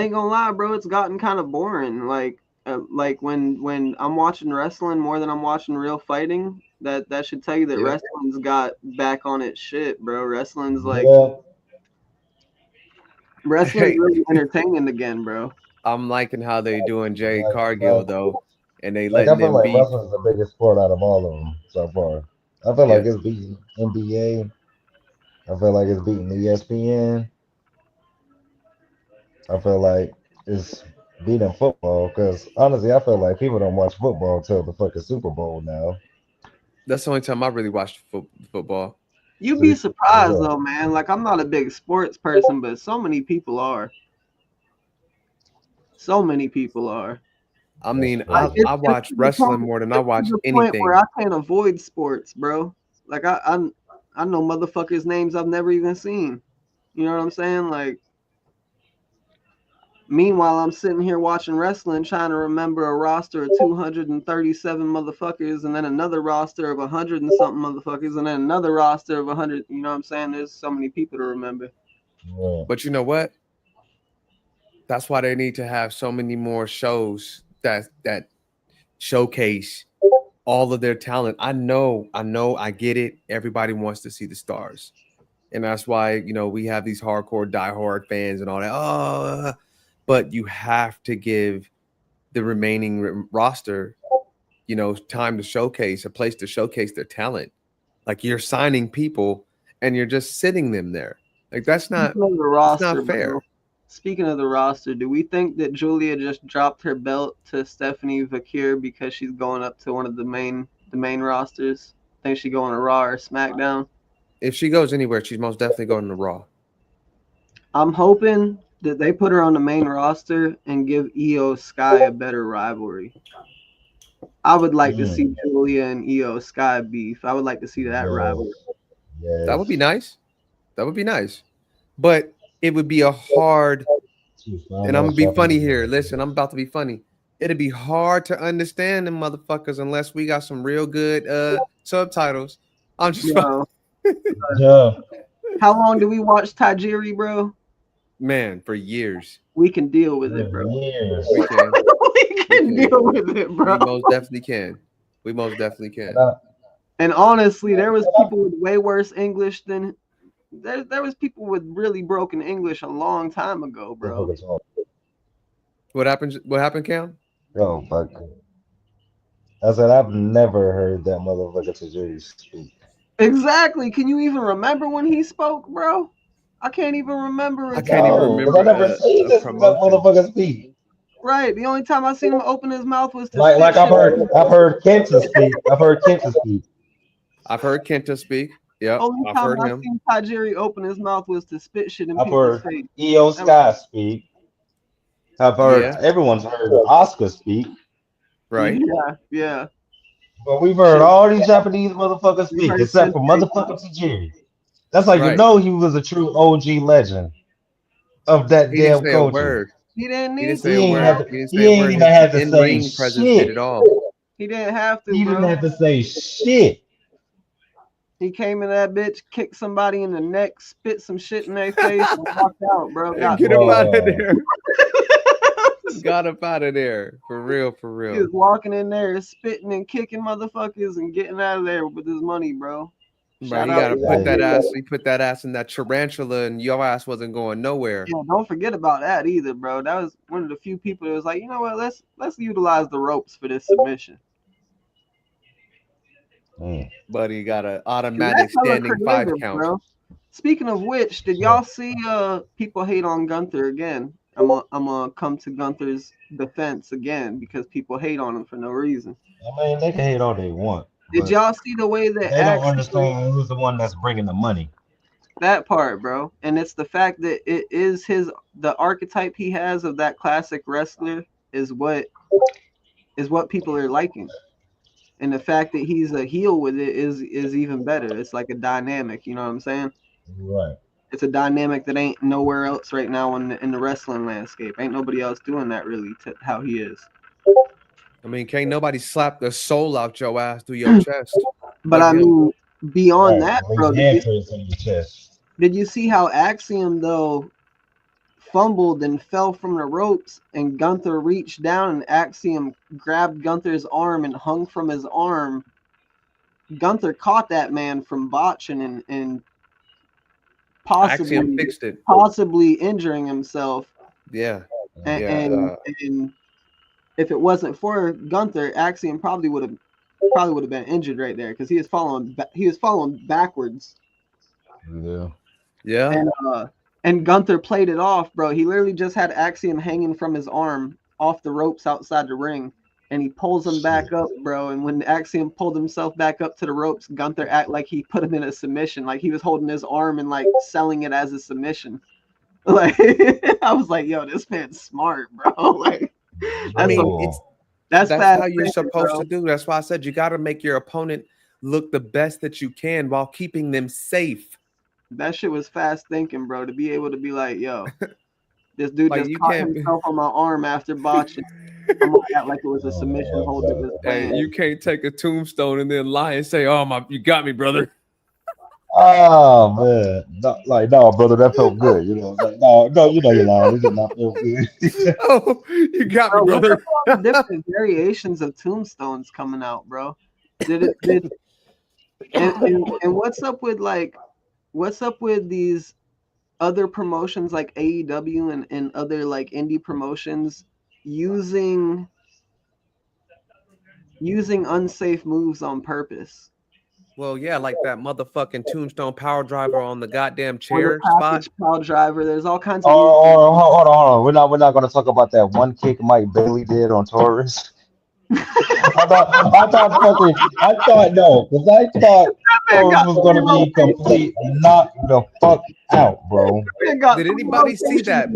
ain't gonna lie, bro. It's gotten kind of boring. Like when I'm watching wrestling more than I'm watching real fighting. That should tell you that wrestling's got back on its shit, bro. Wrestling's like wrestling's really entertaining again, bro. I'm liking how they doing Jay Cargill though, and they like, letting them like be. Wrestling's the biggest sport out of all of them so far. I feel like it's beating NBA. I feel like it's beating ESPN. I feel like it's beating football because honestly, I feel like people don't watch football until the fucking Super Bowl now. That's the only time I really watched football. You'd be surprised though, man. Like I'm not a big sports person, but so many people are. So many people are. I mean, I watch wrestling more than I watch anything. Where I can't avoid sports, bro. Like I know motherfuckers' names I've never even seen. You know what I'm saying? Like. Meanwhile, I'm sitting here watching wrestling, trying to remember a roster of 237 motherfuckers, and then another roster of 100 and something motherfuckers, and then another roster of 100. You know what I'm saying? There's so many people to remember. But you know what? That's why they need to have so many more shows that showcase all of their talent. I know, I get it. Everybody wants to see the stars, and that's why we have these hardcore, diehard fans and all that. But you have to give the remaining roster, time to showcase, a place to showcase their talent. Like you're signing people and you're just sitting them there. Like that's not Speaking of the roster, not fair. bro, speaking of the roster, do we think that Julia just dropped her belt to Stephanie Vaquer because she's going up to one of the main rosters? Think she going to Raw or SmackDown? If she goes anywhere, she's most definitely going to Raw. I'm hoping that they put her on the main roster and give Io Sky a better rivalry. I would like to see Julia and Io Sky beef. I would like to see that rivalry. Yes. That would be nice. That would be nice. But it would be a hard, and I'm gonna be funny here. Listen, I'm about to be funny. It'd be hard to understand them motherfuckers unless we got some real good subtitles. I'm just Yeah. How long do we watch Tajiri, bro? Man, for years. We can deal with it, bro. Years. We can. We can deal with it, bro. We most definitely can. We most definitely can. And honestly, there was people with way worse English than there was people with really broken English a long time ago, bro. What happened? What happened, Cam? Oh, fuck. I said I've never heard that motherfucker Tajiri speak. Exactly. Can you even remember when he spoke, bro? I can't even remember. I can't even remember. I never seen this motherfucker speak. Right. The only time I seen him open his mouth was to like I've heard Kenta speak. I've heard Kenta speak. I've heard Kenta speak. Yep. Only I've time heard I him. seen Tajiri open his mouth was to spit shit in I've people's heard face. Io Sky speak. I've heard everyone's heard Oscar speak. Right. Yeah. But we've heard all these Japanese motherfuckers speak, except for motherfucking Tajiri. That's like you know he was a true OG legend of that He damn didn't say culture. a word. He didn't He need didn't to. say a word. He ain't even had to say presence shit. did it all. He didn't have to, He bro. didn't have to say shit. He came in that bitch, kicked somebody in the neck, spit some shit in their face, and walked out, bro. Get him out of there. Got up out of there. For real, for real. He was walking in there, spitting and kicking motherfuckers and getting out of there with his money, bro. Bro, you gotta put that ass. You put that ass in that tarantula, and your ass wasn't going nowhere. Yeah, don't forget about that either, bro. That was one of the few people that was like, you know what? Let's utilize the ropes for this submission. But he got an automatic standing 5 count. Bro. Speaking of which, did y'all see people hate on Gunther again? I'm gonna come to Gunther's defense again because people hate on him for no reason. I mean, they can hate all they want. Did y'all see the way that they don't understand who's the one that's bringing the money? That part, bro. And it's the fact that it is the archetype he has of that classic wrestler is what people are liking. And the fact that he's a heel with it is even better. It's like a dynamic, you know what I'm saying? Right. It's a dynamic that ain't nowhere else right now in the wrestling landscape. Ain't nobody else doing that really to how he is. I mean, can't nobody slap the soul out your ass through your chest. But I mean, beyond that, bro, did you see how Axiom though fumbled and fell from the ropes, and Gunther reached down and Axiom grabbed Gunther's arm and hung from his arm? Gunther caught that man from botching and Axiom fixed it. Possibly injuring himself. Yeah. And if it wasn't for Gunther, Axiom probably would have been injured right there because he was following backwards. Yeah. And Gunther played it off, bro. He literally just had Axiom hanging from his arm off the ropes outside the ring, and he pulls him back up, bro. And when Axiom pulled himself back up to the ropes, Gunther act like he put him in a submission, like he was holding his arm and like selling it as a submission. Like I was like, yo, this man's smart, bro. Like, I mean, that's how you're supposed to do. That's why I said you got to make your opponent look the best that you can while keeping them safe. That shit was fast thinking, bro. To be able to be like, yo, this dude like just caught himself on my arm after botching. I'm gonna act like it was a submission hold to this plan. You can't take a tombstone and then lie and say, "Oh you got me, brother." Oh man, no, brother, that felt good. You know, like, no, you know you're lying. It did not feel good. Oh, you got me, brother. Different variations of tombstones coming out, bro. And what's up with these other promotions like AEW and other like indie promotions using unsafe moves on purpose? Well, yeah, like that motherfucking tombstone power driver on the goddamn Or chair the spot. package power driver. There's all kinds of. Oh, hold on. We're not going to talk about that one kick Mike Bailey did on Torres. I thought no, because I thought Torres was going to be complete knocked the fuck out, bro. Did anybody see that?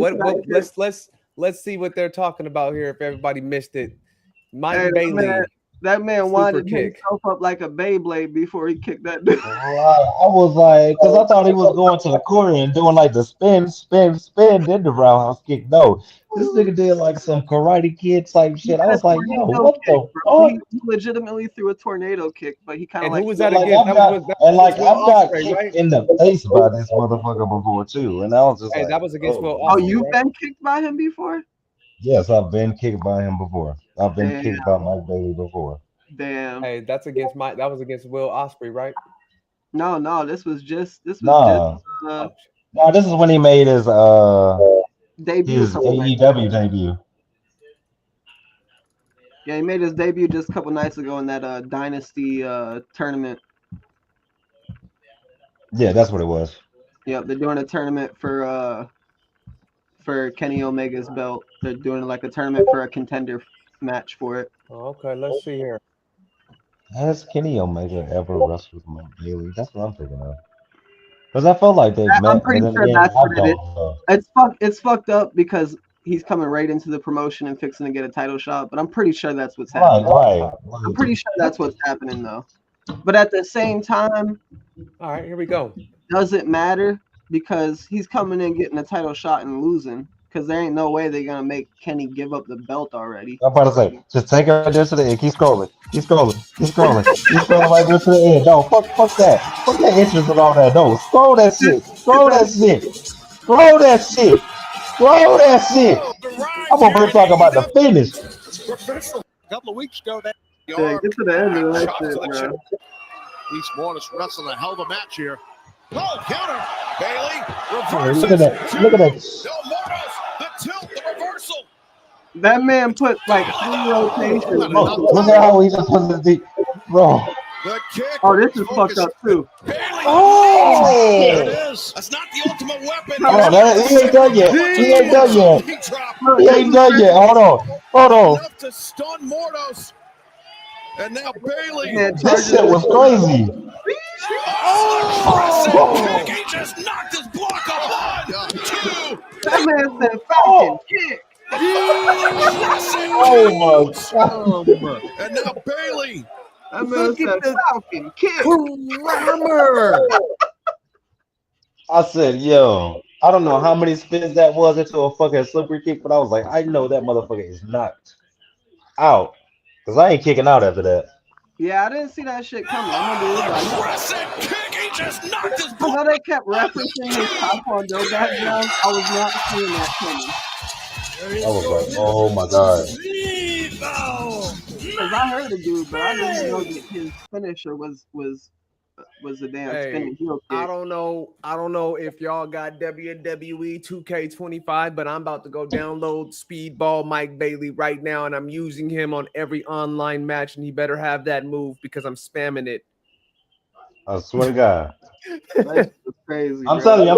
Let's see what they're talking about here. If everybody missed it, Mike Bailey. That man winded himself up like a Beyblade before he kicked that dude. I was like, because I thought he was going to the corner and doing like the spin, then the roundhouse kick. No, this nigga did like some Karate Kid type shit. I was like, yo, what the fuck? He legitimately threw a tornado kick, but he kind of like. Who was that again? I've got kicked in the face by this motherfucker before too, and I was just like, that was against Will. Oh, you've been kicked by him before? Yes, I've been kicked by him before. I've been kicked by Mike Bailey before. Damn. Hey, that was against Will Ospreay, right? No, this was just this is when he made his debut. His AEW debut. Yeah, he made his debut just a couple nights ago in that Dynasty tournament. Yeah, that's what it was. Yep, they're doing a tournament for Kenny Omega's belt. They're doing like a tournament for a contender match for it. Oh, okay, let's see here. Has Kenny Omega ever wrestled with Mike Bailey? That's what I'm thinking of. Because I felt like they met. I'm pretty sure that's what it is. It's fucked up because he's coming right into the promotion and fixing to get a title shot. But I'm pretty sure that's what's happening. Right. I'm pretty sure that's what's happening though. But at the same time, all right, here we go. Doesn't matter because he's coming in getting a title shot and losing. Because there ain't no way they're gonna make Kenny give up the belt already. I'm about to say, just take it just to the end. Keep scrolling right there to the end. No, fuck that. Fuck that interest and all that. No, scroll that shit. I'm gonna talk about the finish. A couple of weeks ago, get to the end of that shit, bro. East Morris wrestling a hell of a match here. Oh, counter. Bailey reverses. Look at that. The tilt, the reversal. That man put like 3 rotations. Look at how he just put the deep. Bro. The kick. Oh, this is fucked up too. Bailey. There it is. That's not the ultimate weapon. He ain't done yet. He ain't done yet. Hold on. Enough to stun Mordos. And now Bailey. This shit was crazy. Oh! He just knocked his block up. 1, 2. That man said Falcon kick. Oh my God. And now Bailey. That man said Falcon kick. I said, yo, I don't know how many spins that was into a fucking slippery kick, but I was like, I know that motherfucker is knocked out. Because I ain't kicking out after that. Yeah, I didn't see that shit coming. I'm gonna do it. He just knocked his block. They kept referencing his Taekwondo background. I was not seeing that coming. I was like, oh my God. Because I heard a dude, but I didn't know that his finisher was a damn spinning heel kick. I don't know if y'all got WWE 2K25, but I'm about to go download Speedball Mike Bailey right now, and I'm using him on every online match, and he better have that move because I'm spamming it. I swear to God. That's crazy. I'm telling you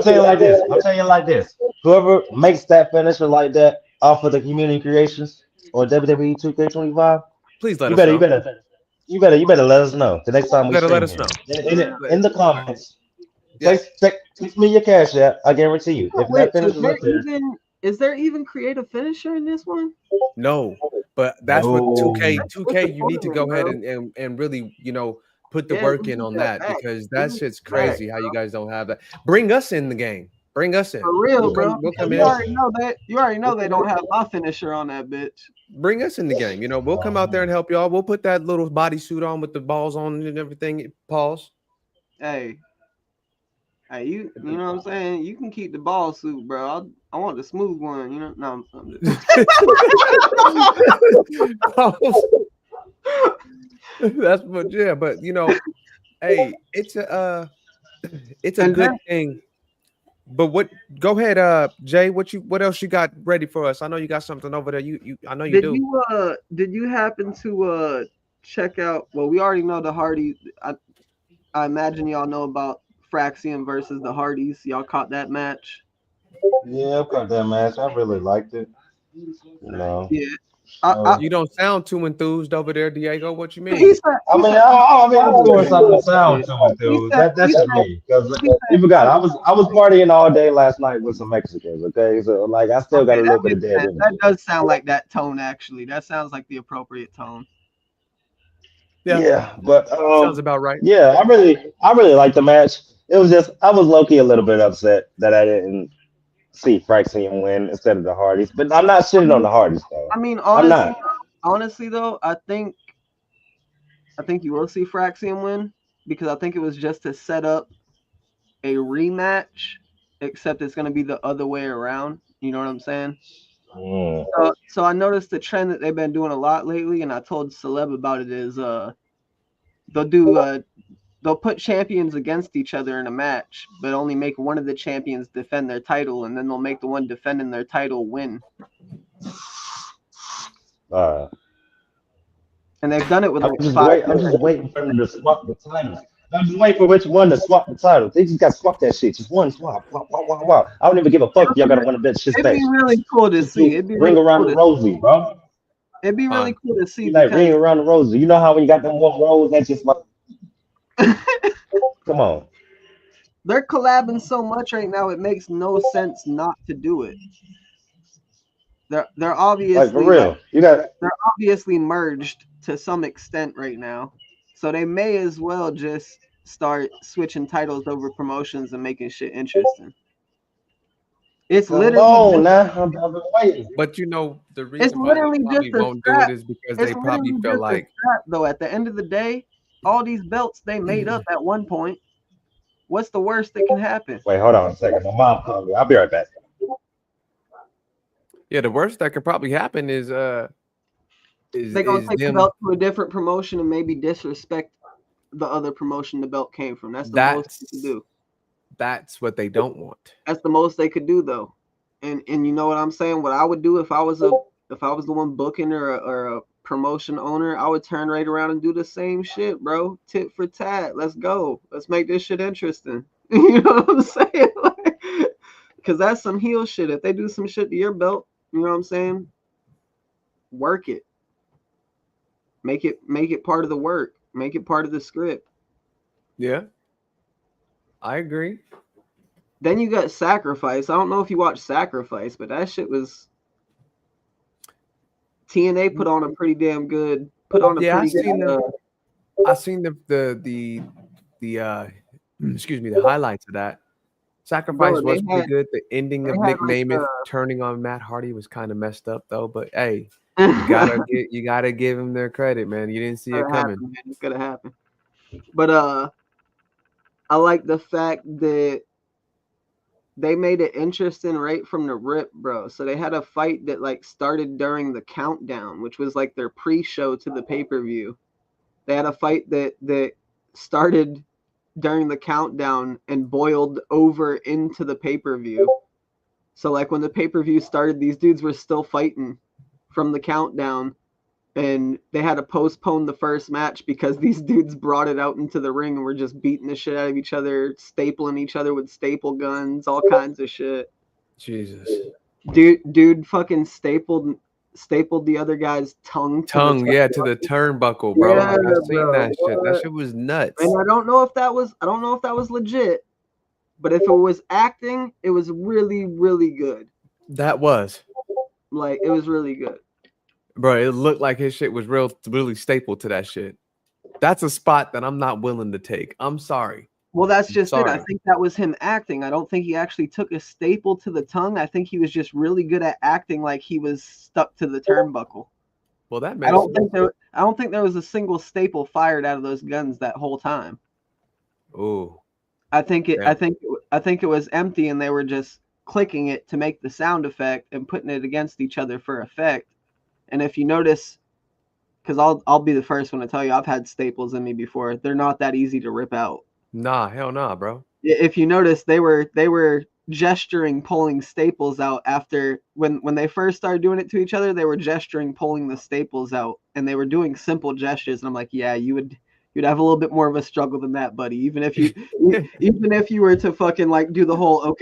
like this. Whoever makes that finisher like that off of the community creations or WWE 2K25, please let us know. You better let us know the next time we let us know in the comments. Text me your cash app. I guarantee you. If that finisher is up there, is there even creative finisher in this one? No, but that's what 2K. You need to go ahead and really, put the work in on that because that shit's crazy. How you guys don't have that? Bring us in the game. Bring us in. For real, bro. We'll come in. You already know they don't have my finisher on that bitch. Bring us in the game. We'll come out there and help y'all. We'll put that little bodysuit on with the balls on and everything. Pause. Hey, you know what I'm saying? You can keep the ball suit, bro. I want the smooth one. No, I'm That's what, yeah. But hey, it's a good thing. But go ahead, Jay. What else you got ready for us? I know you got something over there. I know you do. Did you happen to check out? Well, we already know the Hardy. I imagine y'all know about Fraxiom versus the Hardys. Y'all caught that match? Yeah, I've got that match. I really liked it. You know. Yeah. You don't sound too enthused over there, Diego. What you He mean? said, I mean, I'm doing something to sound to it, dude. That's just me. Because you forgot, I was partying all day last night with some Mexicans. Okay, so like I still got a little bit of dead energy. That does sound like that tone. Actually, that sounds like the appropriate tone. Yeah, but sounds about right. Yeah, I really liked the match. It was just I was low key a little bit upset that I didn't see Fraxiom win instead of the Hardys. But I'm not shitting on the Hardys though. I mean, I'm not. honestly though, I think you will see Fraxiom win because I think it was just to set up a rematch, except it's going to be the other way around. You know what I'm saying? So I noticed the trend that they've been doing a lot lately, and I told Celeb about it. Is they'll put champions against each other in a match, but only make one of the champions defend their title, and then they'll make the one defending their title win. And they've done it with I'm like just 5. I'm just waiting for them to swap the titles. I'm just waiting for which one to swap the title. They just got to swap that shit. Just one swap. Wow. I don't even give a fuck if y'all got to win a bitch. Shit's It'd be really cool to see. It'd be ring really around cool the Rosie, bro. It'd be really cool to see. Like ring around the Rosie. You know how when you got them one rolls, that's just like. Come on. They're collabing so much right now, it makes no sense not to do it. They're obviously like for real. They're obviously merged to some extent right now, so they may as well just start switching titles over promotions and making shit interesting. It's literally I've been waiting. But you know the reason why they probably won't do it is because they probably feel like though at the end of the day, all these belts they made up at one point. What's the worst that can happen? Wait, hold on a second. My mom called me. I'll be right back. Yeah, the worst that could probably happen is they're gonna take the belt to a different promotion and maybe disrespect the other promotion the belt came from. That's the most they could do. That's what they don't want. That's the most they could do though. And you know what I'm saying? What I would do if I was the one booking or a promotion owner, I would turn right around and do the same shit, bro. Tit for tat. Let's go. Let's make this shit interesting. You know what I'm saying? Because that's some heel shit. If they do some shit to your belt, you know what I'm saying? Work it. Make it part of the work. Make it part of the script. Yeah. I agree. Then you got Sacrifice. I don't know if you watched Sacrifice, but that shit was TNA put on a pretty damn good. I seen the excuse me, the highlights of that. Sacrifice was pretty good. The ending of Nick Namath turning on Matt Hardy was kind of messed up though. But hey, you gotta give him their credit, man. You didn't see it coming. It's gonna happen. But I like the fact that they made it interesting right from the rip, bro. So they had a fight that like started during the countdown, which was like their pre-show to the pay-per-view. They had a fight that started during the countdown and boiled over into the pay-per-view. So like when the pay-per-view started, these dudes were still fighting from the countdown, and they had to postpone the first match because these dudes brought it out into the ring and were just beating the shit out of each other, stapling each other with staple guns, all kinds of shit. Jesus. Dude fucking stapled the other guy's tongue to the turnbuckle, bro. Yeah, I seen bro. that shit. That shit was nuts. And I don't know if that was legit, but if it was acting, it was really, really good. That was. Like, it was really good. Bro, it looked like his shit was really stapled to that shit. That's a spot that I'm not willing to take. I'm sorry. Well, that's just it. I think that was him acting. I don't think he actually took a staple to the tongue. I think he was just really good at acting like he was stuck to the turnbuckle. Well, that makes I don't think there was a single staple fired out of those guns that whole time. Oh. I think it was empty, and they were just clicking it to make the sound effect and putting it against each other for effect. And if you notice, because I'll be the first one to tell you, I've had staples in me before. They're not that easy to rip out. Nah, hell nah, bro. If you notice, they were gesturing pulling staples out after when they first started doing it to each other. They were gesturing pulling the staples out, and they were doing simple gestures. And I'm like, yeah, you would you'd have a little bit more of a struggle than that, buddy. Even if you were to fucking like do the whole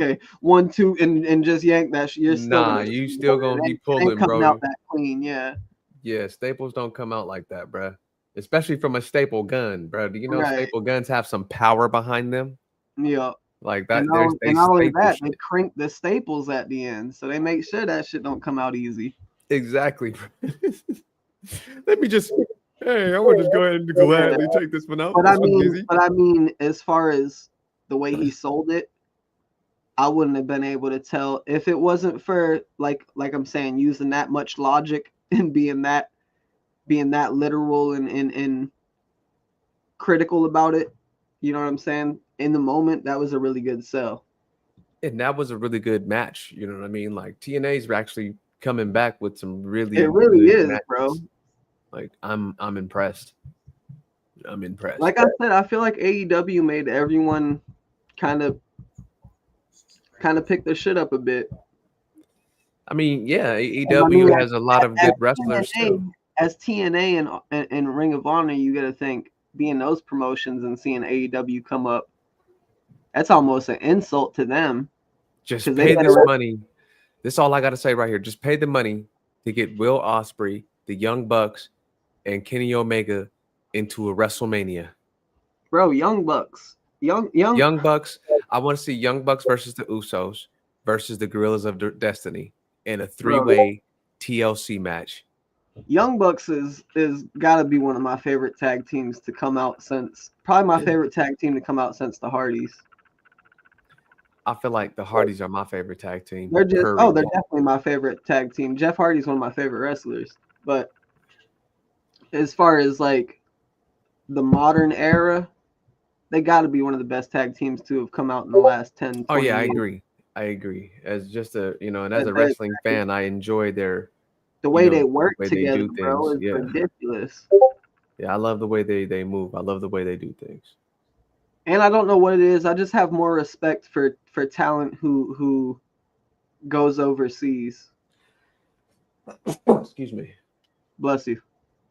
1, 2 and just yank that shit, you're still you still gonna be pulling, coming bro. out that clean, yeah. Yeah, staples don't come out like that, bro. Especially from a staple gun, bro. Do you know staple guns have some power behind them? Yeah. Like that. And not only that, they crank the staples at the end, so they make sure that shit don't come out easy. Exactly. Let me just. Hey, I would just go ahead and gladly take this one out. But I mean, as far as the way he sold it, I wouldn't have been able to tell if it wasn't for like I'm saying, using that much logic and being that literal and critical about it. You know what I'm saying? In the moment, that was a really good sell. And that was a really good match. You know what I mean? Like TNA's actually coming back with some really. It really is, matches. bro. Like I'm impressed. I'm impressed. Like I said, I feel like AEW made everyone kind of pick their shit up a bit. I mean, yeah, AEW has a lot of good wrestlers too. As TNA and Ring of Honor, you got to think being those promotions and seeing AEW come up, that's almost an insult to them. Just pay this money. This is all I got to say right here. Just pay the money to get Will Ospreay, the Young Bucks, and Kenny Omega into a WrestleMania. Bro, Young Bucks. Young Bucks. I want to see Young Bucks versus the Usos versus the Guerrillas of Destiny in a 3-way TLC match. Young Bucks is got to be one of my favorite tag teams to come out since favorite tag team to come out since the Hardys. I feel like the Hardys are my favorite tag team. They're definitely my favorite tag team. Jeff Hardy's one of my favorite wrestlers, but as far as like the modern era, they got to be one of the best tag teams to have come out in the last 10. 20 yeah, years. I agree. As just and as a wrestling fan, I enjoy the way they work together, bro, is ridiculous. Yeah, I love the way they move. I love the way they do things. And I don't know what it is. I just have more respect for talent who goes overseas. Excuse me. Bless you.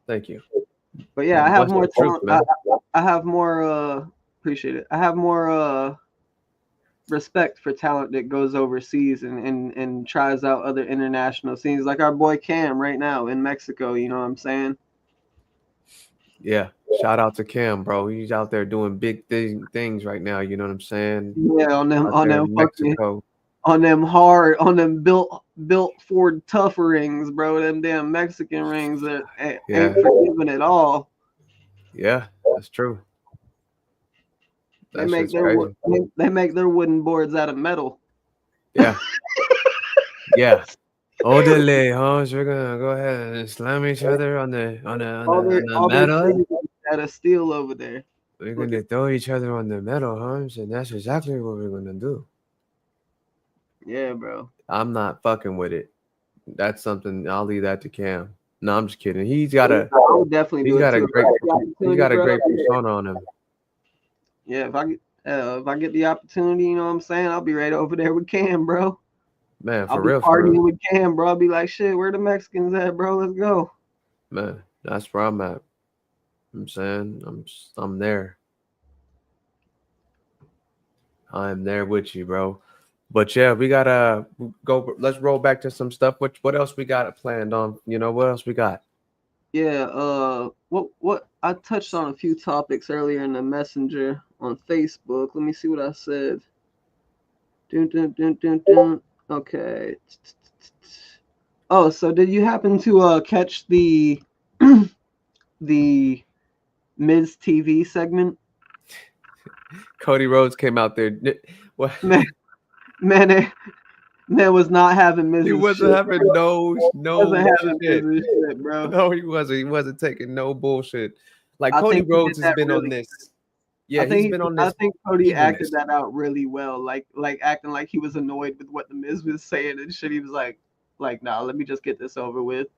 Thank you. But yeah, I have more talent. I have more appreciate it. I have more respect for talent that goes overseas and tries out other international scenes, like our boy Cam right now in Mexico. You know what I'm saying? Yeah, shout out to Cam, bro. He's out there doing big things right now. You know what I'm saying? Yeah, on them Mexico. On them built Ford tough rings, bro. Them damn Mexican rings that ain't forgiving at all. Yeah, that's true. They make their wooden boards out of metal. Yeah. Yeah. Odele, huh? So we're gonna go ahead and slam each other on the metal. Out of steel over there. We're gonna throw each other on the metal, huh? And that's exactly what we're gonna do. Yeah, bro. I'm not fucking with it. That's something I'll leave that to Cam. No, I'm just kidding. He's got a great persona on him. Yeah, if I get the opportunity, you know what I'm saying, I'll be right over there with Cam, bro. Man, I'll be partying with Cam, bro. I'll be like, shit, where the Mexicans at, bro? Let's go. Man, that's where I'm at. I'm saying I'm there. I'm there with you, bro. But yeah, we gotta go. Let's roll back to some stuff. What else we got planned on? What else we got? Yeah. What I touched on a few topics earlier in the messenger on Facebook. Let me see what I said. Okay. Oh, so did you happen to catch the the Miz TV segment? Cody Rhodes came out there. What? Man was not having Miz. He wasn't having no shit, bro. No, he wasn't. He wasn't taking no bullshit. Like Cody Rhodes has been on this. Yeah, he's been on this. I think Cody acted that out really well. Like acting like he was annoyed with what the Miz was saying and shit. He was like, nah, let me just get this over with.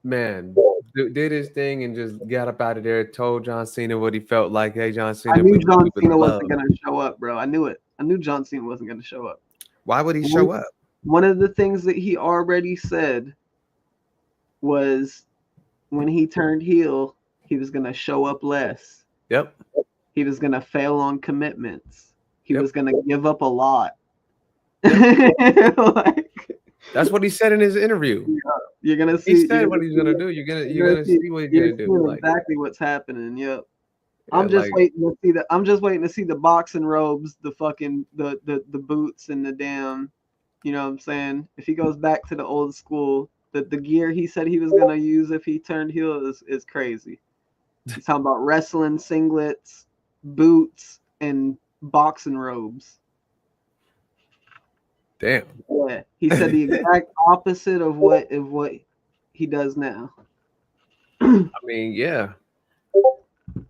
Man, did his thing and just got up out of there. Told John Cena what he felt like. Hey, John Cena. I knew John Cena wasn't gonna show up, bro. I knew it. I knew John Cena wasn't gonna show up. Why would he show up? One of the things that he already said was when he turned heel, he was gonna show up less. Yep. He was gonna fail on commitments. He Yep. was gonna give up a lot. Yep. Like, That's what he said in his interview. you're gonna see. He said what he's gonna do. You're gonna see what he's You're gonna do. seeing Like, exactly what's happening. Yep. yeah, I'm just like, waiting to see the. I'm just waiting to see the boxing robes, the fucking the boots, and the damn. You know what I'm saying? If he goes back to the old school, the gear he said he was gonna use if he turned heel is crazy. He's talking about wrestling singlets, boots, and boxing robes. damn. Yeah, he said the exact opposite of what he does now. I mean, yeah.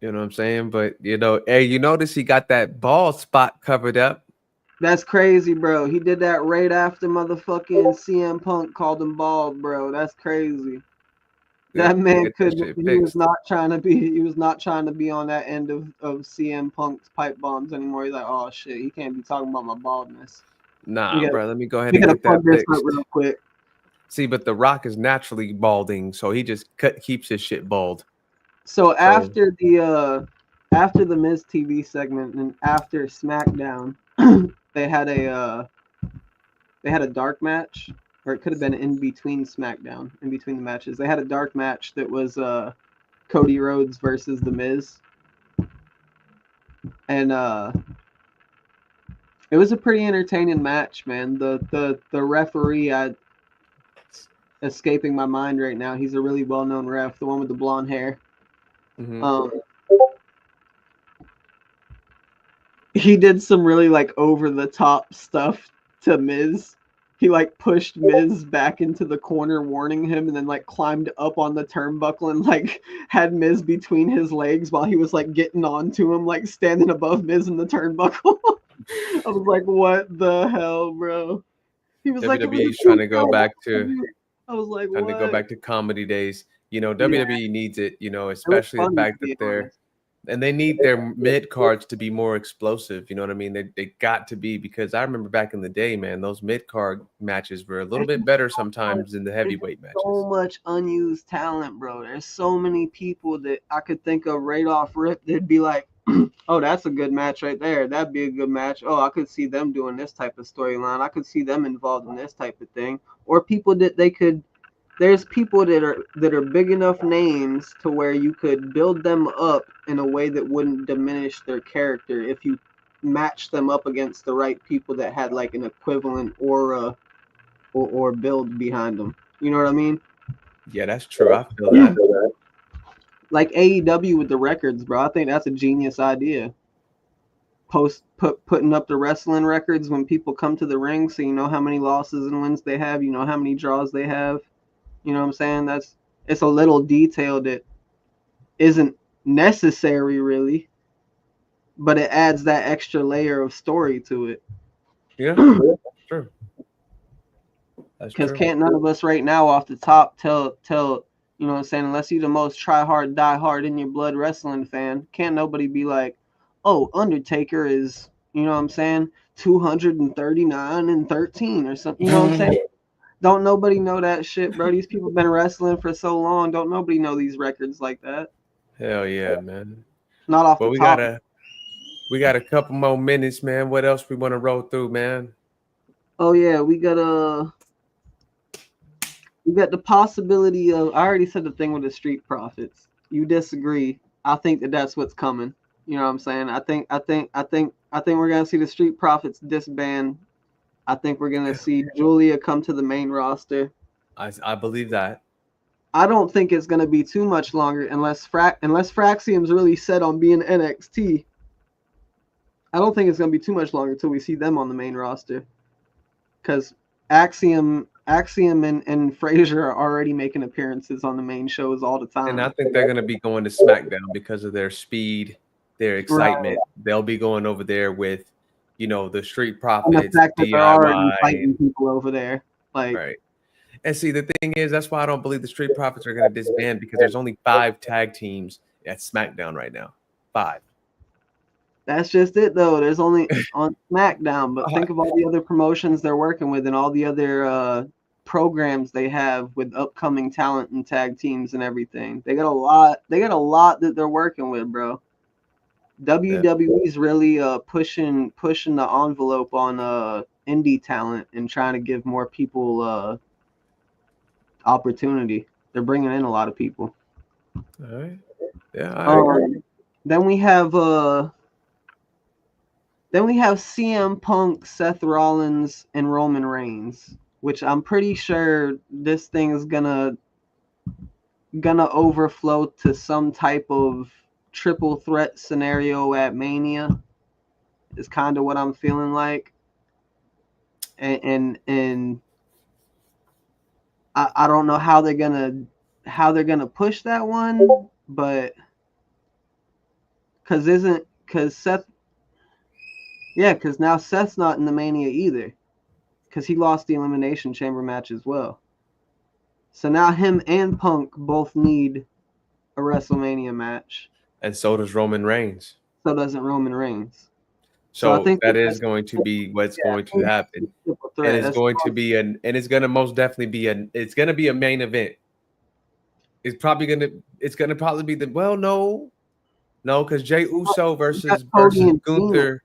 You know what I'm saying? But hey, you notice he got that bald spot covered up. That's crazy, bro. He did that right after motherfucking CM Punk called him bald, bro. That's crazy. Yeah, That man get that couldn't. shit He fixed. was not trying to be. He was not trying to be on that end of CM Punk's pipe bombs anymore. He's like, oh shit, he can't be talking about my baldness. Nah, bro. Let me go ahead We and gotta get that plug this fixed. up real quick. See, but The Rock is naturally balding, so he just keeps his shit bald. So after the Miz TV segment and after SmackDown, they had a dark match, or it could have been in between SmackDown, in between the matches. They had a dark match that was Cody Rhodes versus The Miz, and it was a pretty entertaining match, man. The referee, escaping my mind right now. He's a really well known ref, the one with the blonde hair. Mm-hmm. He did some really like over the top stuff to Miz. He like pushed Miz back into the corner, warning him, and then like climbed up on the turnbuckle and like had Miz between his legs while he was like getting onto him, like standing above Miz in the turnbuckle. I was like, what the hell, bro? He was WWE's trying to go back to. I was like, trying to go what? back to comedy days. WWE needs it. Especially the fun, fact to be that they're. honest. And they need their mid cards to be more explosive. You know what I mean? They got to be, because I remember back in the day, man, those mid card matches were a little bit better sometimes than the heavyweight matches. So much unused talent, bro. There's so many people that I could think of right off rip. They'd be like, oh, that's a good match right there. That'd be a good match. Oh, I could see them doing this type of storyline. I could see them involved in this type of thing. Or people that they could. There's people that are big enough names to where you could build them up in a way that wouldn't diminish their character if you match them up against the right people that had like an equivalent aura or build behind them. You know what I mean? Yeah, that's true. I feel that. Like AEW with the records, bro. I think that's a genius idea. Putting up the wrestling records when people come to the ring, so you know how many losses and wins they have, you know how many draws they have. You know what I'm saying? It's a little detail that isn't necessary really, but it adds that extra layer of story to it. Yeah, that's true. Because can't none of us right now off the top tell you know what I'm saying, unless you're the most try hard, die hard in your blood wrestling fan, can't nobody be like, oh, Undertaker is, you know what I'm saying, 239-13 or something. You know what I'm saying? Don't nobody know that shit, bro. These people been wrestling for so long. Don't nobody know these records like that. Hell yeah, man. Not off the top. We got a couple more minutes, man. What else we want to roll through, man? Oh yeah, we got the possibility of. I already said the thing with the Street Profits. You disagree? I think that's what's coming. You know what I'm saying? I think we're gonna see the Street Profits disband. I think we're gonna see Julia come to the main roster. I believe that. I don't think it's gonna be too much longer unless Fraxiom's really set on being NXT. I don't think it's gonna be too much longer until we see them on the main roster. Because Axiom and Frazier are already making appearances on the main shows all the time. And I think they're gonna be going to SmackDown because of their speed, their excitement. Right. They'll be going over there with, the Street Profits, and the fact that DIY, they're already fighting people over there. Like, right. And see, the thing is, that's why I don't believe the Street Profits are going to disband, because there's only 5 tag teams at SmackDown right now. 5. That's just it, though. There's only on SmackDown, but think of all the other promotions they're working with and all the other programs they have with upcoming talent and tag teams and everything. They got a lot. They got a lot that they're working with, bro. WWE's really pushing the envelope on indie talent and trying to give more people opportunity. They're bringing in a lot of people. All right. Yeah, I agree. Then we have CM Punk, Seth Rollins, and Roman Reigns, which I'm pretty sure this thing is gonna overflow to some type of triple threat scenario at Mania. Is kind of what I'm feeling like. And I don't know how they're gonna push that one, but because now Seth's not in the Mania either, because he lost the Elimination Chamber match as well. So now him and Punk both need a WrestleMania match, and so does Roman Reigns. So doesn't Roman Reigns. So I think that is going to be what's going to happen, and it's going to be it's going to most definitely be it's going to be a main event. It's probably be because Jey Uso versus Gunther.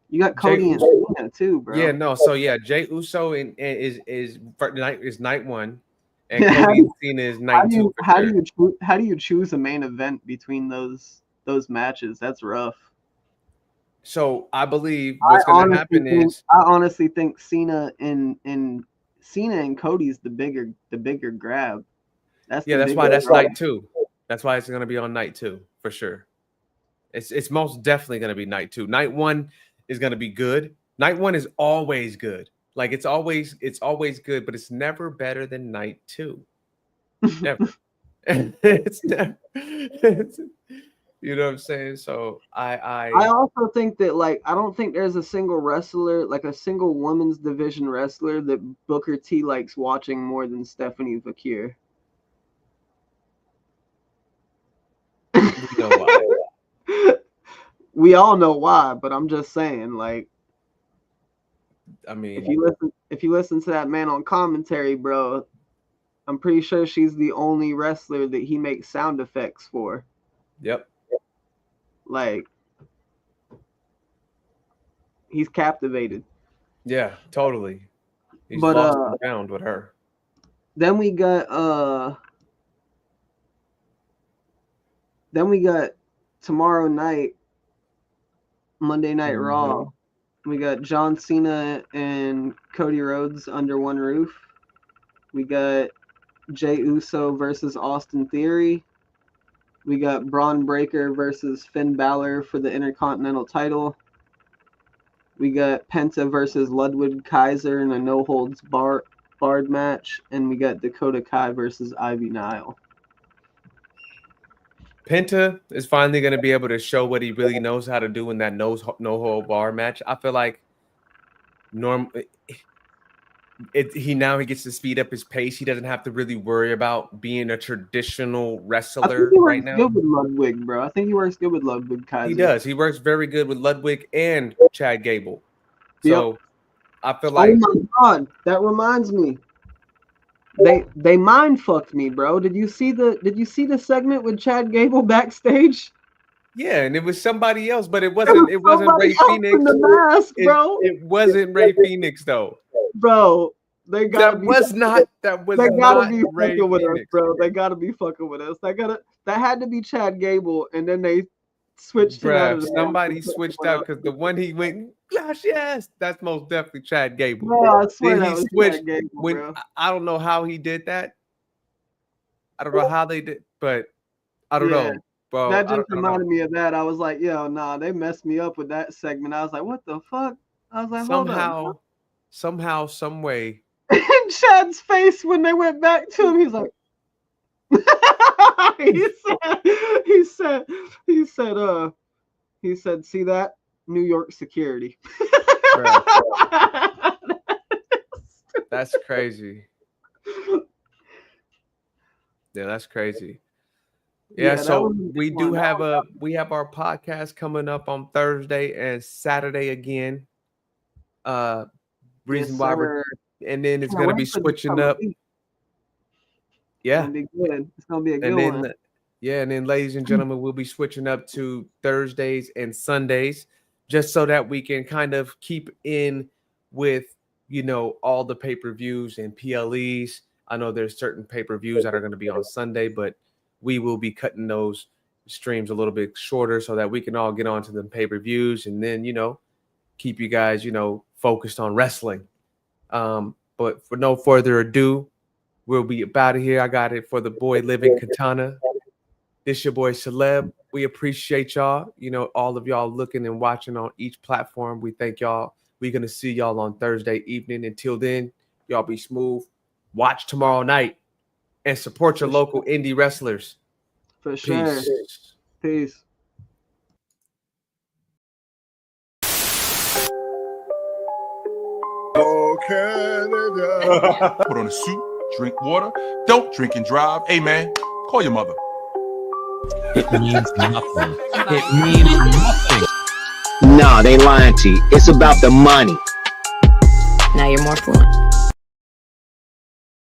You got Cody and Cena too, bro. Yeah, no. So yeah, Jey Uso is night one, and Cody and Cena is night two. How do you choose a main event between those matches? That's rough. So I believe what's going to happen is I honestly think Cena and Cody's the bigger grab. That's why that's night two. That's why it's going to be on night two for sure. It's most definitely going to be night two. Night one is going to be good. Night one is always good. Like it's always good, but it's never better than night two. Never. It's never. You know what I'm saying? So I also think that I don't think there's a single wrestler, like a single women's division wrestler that Booker T likes watching more than Stephanie Vaquer. We know why. We all know why, but I'm just saying, I mean, if you listen to that man on commentary, bro, I'm pretty sure she's the only wrestler that he makes sound effects for. Yep. He's captivated. Yeah, totally. He's lost and found with her. Then we got tomorrow night, Monday Night Raw. We got John Cena and Cody Rhodes under one roof. We got Jey Uso versus Austin Theory. We got Braun Breaker versus Finn Balor for the Intercontinental title. We got Penta versus Ludwig Kaiser in a no-holds-barred match. And we got Dakota Kai versus Ivy Nile. Penta is finally going to be able to show what he really knows how to do in that no-hold-bar match. I feel like he gets to speed up his pace. He doesn't have to really worry about being a traditional wrestler right now. I think he works good with Ludwig, bro. I think he works good with Ludwig Kaiser. He does. He works very good with Ludwig and Chad Gable. So I feel like, oh my God, that reminds me. They mind fucked me, bro. Did you see the segment with Chad Gable backstage? Yeah, and it was somebody else, but it wasn't Ray Phoenix. In the mask, bro. It wasn't Ray Phoenix though. Bro, they gotta be fucking with us, bro. They gotta be fucking with us. That had to be Chad Gable, and then they switched it out. Somebody switched out because the one he went, gosh, yes, that's most definitely Chad Gable. Bro, I swear then that was switched Chad Gable, bro. I don't know how he did that. I don't know how they did, but I don't know. Bro, that just reminded me of that. I was like, yo, nah, they messed me up with that segment. I was like, what the fuck? I was like, somehow, some way. And Chad's face when they went back to him, he's like, he said, see that? New York security. That's crazy. Yeah, that's crazy. Yeah, so we have our podcast coming up on Thursday and Saturday again. Reason why and then it's gonna be switching up. Yeah, it's gonna be good. It's gonna be a good one. Yeah, and then, ladies and gentlemen, we'll be switching up to Thursdays and Sundays just so that we can kind of keep in with, all the pay-per-views and PLEs. I know there's certain pay-per-views that are going to be on Sunday, but we will be cutting those streams a little bit shorter so that we can all get onto the pay-per-views and then, keep you guys, focused on wrestling. But for no further ado, we'll be out of here. I got it for the boy Living Katana. This your boy Celeb. We appreciate y'all. All of y'all looking and watching on each platform. We thank y'all. We're going to see y'all on Thursday evening. Until then, y'all be smooth. Watch tomorrow night and support your local indie wrestlers. For sure. Peace. Oh, Canada. Put on a suit, drink water, don't drink and drive. Hey, man, call your mother. It means nothing. It means nothing. Nah, they lying to you. It's about the money. Now you're more fluent.